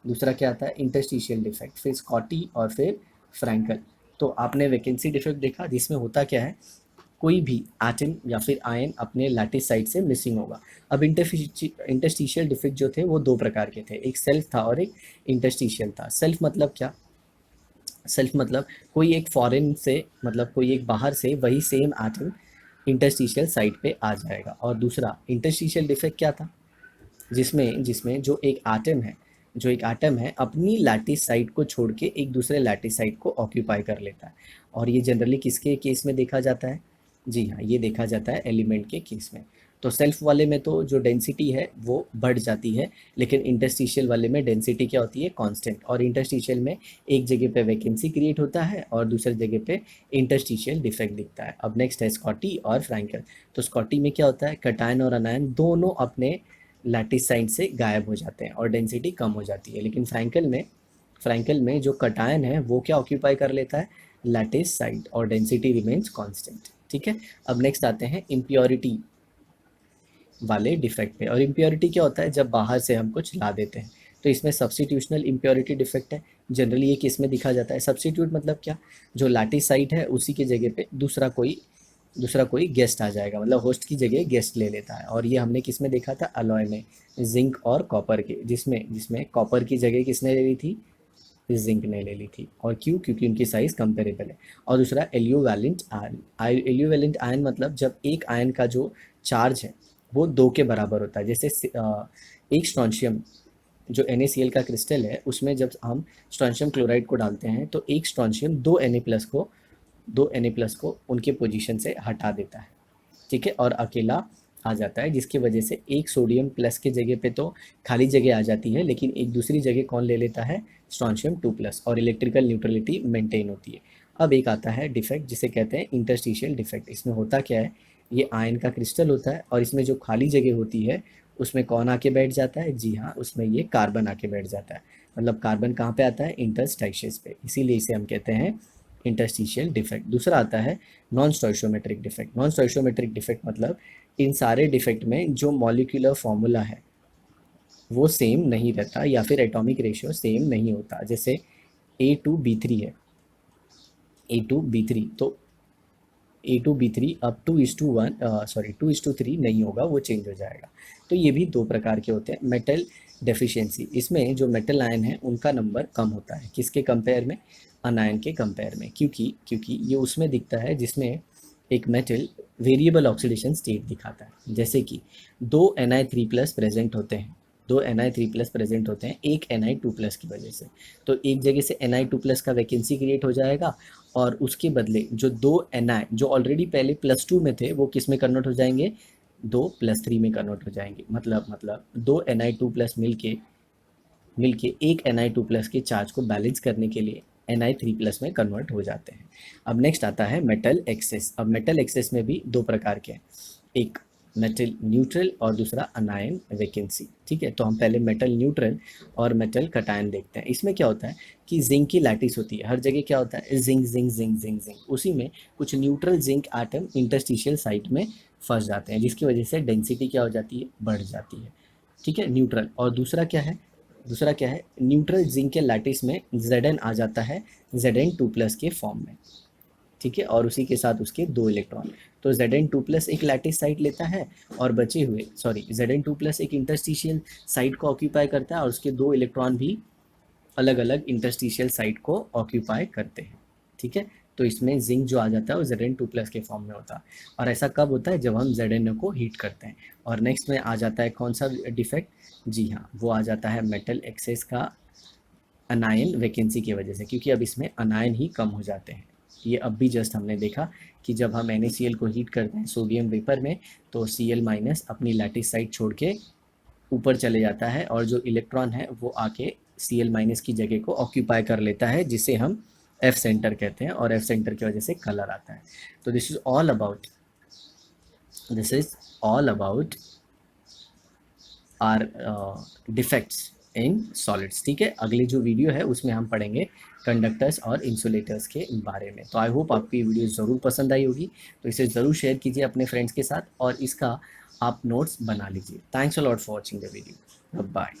दूसरा क्या आता है, इंटरस्टिशियल डिफेक्ट, फिर स्कॉटी और फिर फ्रैंकल। तो आपने वैकेंसी डिफेक्ट देखा, जिसमें होता क्या है, कोई भी एटम या फिर आयन अपने लैटिस साइड से मिसिंग होगा। अब इंटरस्टिशियल डिफेक्ट जो थे वो 2 प्रकार के थे, एक सेल्फ था और एक इंटरस्टिशियल था। सेल्फ मतलब क्या, सेल्फ मतलब कोई एक फॉरेन से, मतलब कोई एक बाहर से वही सेम एटम इंटरस्टिशियल साइड पे आ जाएगा। और दूसरा इंटरस्टिशियल डिफेक्ट क्या था, जिसमें जिसमें जो एक एटम है अपनी लैटिस साइट को छोड़ के एक दूसरे लैटिस साइट को ऑक्यूपाई कर लेता है। और ये जनरली किसके केस में देखा जाता है, जी हाँ, ये देखा जाता है एलिमेंट के केस में। तो सेल्फ वाले में तो जो डेंसिटी है वो बढ़ जाती है, लेकिन इंटरस्टिशियल वाले में डेंसिटी क्या होती है, कांस्टेंट। और इंटरस्टिशियल में एक जगह पे वैकेंसी क्रिएट होता है और दूसरी जगह पे इंटरस्टिशियल डिफेक्ट दिखता है। अब नेक्स्ट है स्कॉटी और फ्रैंकल। तो स्कॉटी में क्या होता है, कटायन और अनायन दोनों अपने लैटिस साइड से गायब हो जाते हैं और डेंसिटी कम हो जाती है। लेकिन फ्रैंकल में जो कटायन है वो क्या ऑक्यूपाई कर लेता है, लैटिस साइड, और डेंसिटी रिमेन्स कांस्टेंट, ठीक है। अब नेक्स्ट आते हैं इम्प्योरिटी वाले डिफेक्ट पे। और इम्प्योरिटी क्या होता है, जब बाहर से हम कुछ ला देते हैं, तो इसमें सब्स्टिट्यूशनल इम्प्योरिटी डिफेक्ट है। जनरली ये किस में दिखा जाता है, सब्स्टिट्यूट मतलब क्या, जो लैटिस साइड है उसी की जगह पे दूसरा कोई गेस्ट आ जाएगा, मतलब होस्ट की जगह गेस्ट ले लेता है। और ये हमने किस में देखा था, अलॉय में, जिंक और कॉपर के, जिसमें कॉपर की जगह किसने ले ली थी, जिंक ने ले ली थी। और क्यों, क्योंकि उनकी साइज कंपेरेबल है। और दूसरा एल्यूवैलेंट आयन। एल्यूवैलेंट आयन मतलब जब एक आयन का जो चार्ज है वो 2 के बराबर होता है। जैसे एक स्ट्रोंशियम, जो NaCl का क्रिस्टल है, उसमें जब हम स्ट्रोंशियम क्लोराइड को डालते हैं तो एक स्ट्रोंशियम 2Na+ को उनके पोजीशन से हटा देता है, ठीक है, और अकेला आ जाता है, जिसकी वजह से एक सोडियम प्लस के जगह पे तो खाली जगह आ जाती है, लेकिन एक दूसरी जगह कौन ले लेता है, स्ट्रोंशियम 2+, और इलेक्ट्रिकल न्यूट्रलिटी मेंटेन होती है। अब एक आता है डिफेक्ट जिसे कहते हैं इंटरस्टिशियल डिफेक्ट। इसमें होता क्या है, ये आयन का क्रिस्टल होता है और इसमें जो खाली जगह होती है उसमें कौन आके बैठ जाता है, जी हाँ, उसमें ये कार्बन आके बैठ जाता है। मतलब कार्बन कहाँ पे आता है, इंटरस्टाइशियस पे, इसीलिए इसे हम कहते हैं इंटरस्टिशियल डिफेक्ट। दूसरा आता है नॉन स्टोइशियोमेट्रिक डिफेक्ट। नॉन स्टोइशियोमेट्रिक डिफेक्ट मतलब इन सारे डिफेक्ट में जो मॉलिक्यूलर फॉर्मूला है वो सेम नहीं रहता, या फिर एटॉमिक रेशियो सेम नहीं होता। जैसे A2B3 है, A2B3, तो A2B3 अब 2:1 2:3 नहीं होगा, वो चेंज हो जाएगा। तो ये भी 2 प्रकार के होते हैं। मेटल डेफिशिएंसी, इसमें जो मेटल आयन है उनका नंबर कम होता है, किसके कंपेयर में, अनायन के कंपेयर में, क्योंकि ये उसमें दिखता है जिसमें एक मेटल वेरिएबल ऑक्सीडेशन स्टेट दिखाता है। जैसे कि 2 Ni3+ प्रेजेंट होते हैं दो Na3+ प्रेजेंट होते हैं एक Na2+ की वजह से। तो एक जगह से Na2+ का वैकेंसी क्रिएट हो जाएगा और उसके बदले जो दो Na जो ऑलरेडी पहले +2 में थे वो किस में कन्वर्ट हो जाएंगे, 2+3 में कन्वर्ट हो जाएंगे। मतलब दो Na2+ मिलके एक Na2+ के चार्ज को बैलेंस करने के लिए Na3+ में कन्वर्ट हो जाते हैं। अब नेक्स्ट आता है मेटल एक्सेस। अब मेटल एक्सेस में भी दो प्रकार के हैं, एक मेटल न्यूट्रल और दूसरा अनायन वैकेंसी। ठीक है, तो हम पहले मेटल न्यूट्रल और मेटल कटायन देखते हैं। इसमें क्या होता है कि जिंक की लैटिस होती है, हर जगह क्या होता है zinc zinc zinc zinc zinc, उसी में कुछ neutral zinc atom interstitial site में फंस जाते हैं, जिसकी वजह से डेंसिटी क्या हो जाती है, बढ़ जाती है। ठीक है, न्यूट्रल। और दूसरा क्या है न्यूट्रल जिंक के लैटिस में Zn आ जाता है Zn2+ के फॉर्म में। ठीक है, और उसी के साथ उसके दो इलेक्ट्रॉन। तो Zn2+ एक लैटिस साइट लेता है और बचे हुए Zn2+ एक इंटरस्टिशियल साइट को ऑक्यूपाई करता है और उसके दो इलेक्ट्रॉन भी अलग अलग इंटरस्टिशियल साइट को ऑक्यूपाई करते हैं। ठीक है, तो इसमें जिंक जो आ जाता है वो Zn2+ के फॉर्म में होता है। और ऐसा कब होता है, जब हम Zn को हीट करते हैं। और नेक्स्ट में आ जाता है कौन सा डिफेक्ट, जी हाँ, वो आ जाता है मेटल एक्सेस का अनायन वैकेंसी की वजह से, क्योंकि अब इसमें अनायन ही कम हो जाते हैं। ये अब भी जस्ट हमने देखा कि जब हम NaCl को हीट करते हैं सोडियम वेपर में, तो Cl- अपनी लैटिस साइड छोड़ के ऊपर चले जाता है और जो इलेक्ट्रॉन है वो आके Cl- की जगह को ऑक्यूपाई कर लेता है, जिसे हम F सेंटर कहते हैं, और F सेंटर की वजह से कलर आता है। तो this is all about our defects in solids. ठीक है, अगली जो वीडियो है उसमें हम पढ़ेंगे कंडक्टर्स और इंसुलेटर्स के बारे में। तो आई होप आपको ये वीडियो ज़रूर पसंद आई होगी, तो इसे ज़रूर शेयर कीजिए अपने फ्रेंड्स के साथ और इसका आप नोट्स बना लीजिए। Thanks a lot for watching the video. Bye.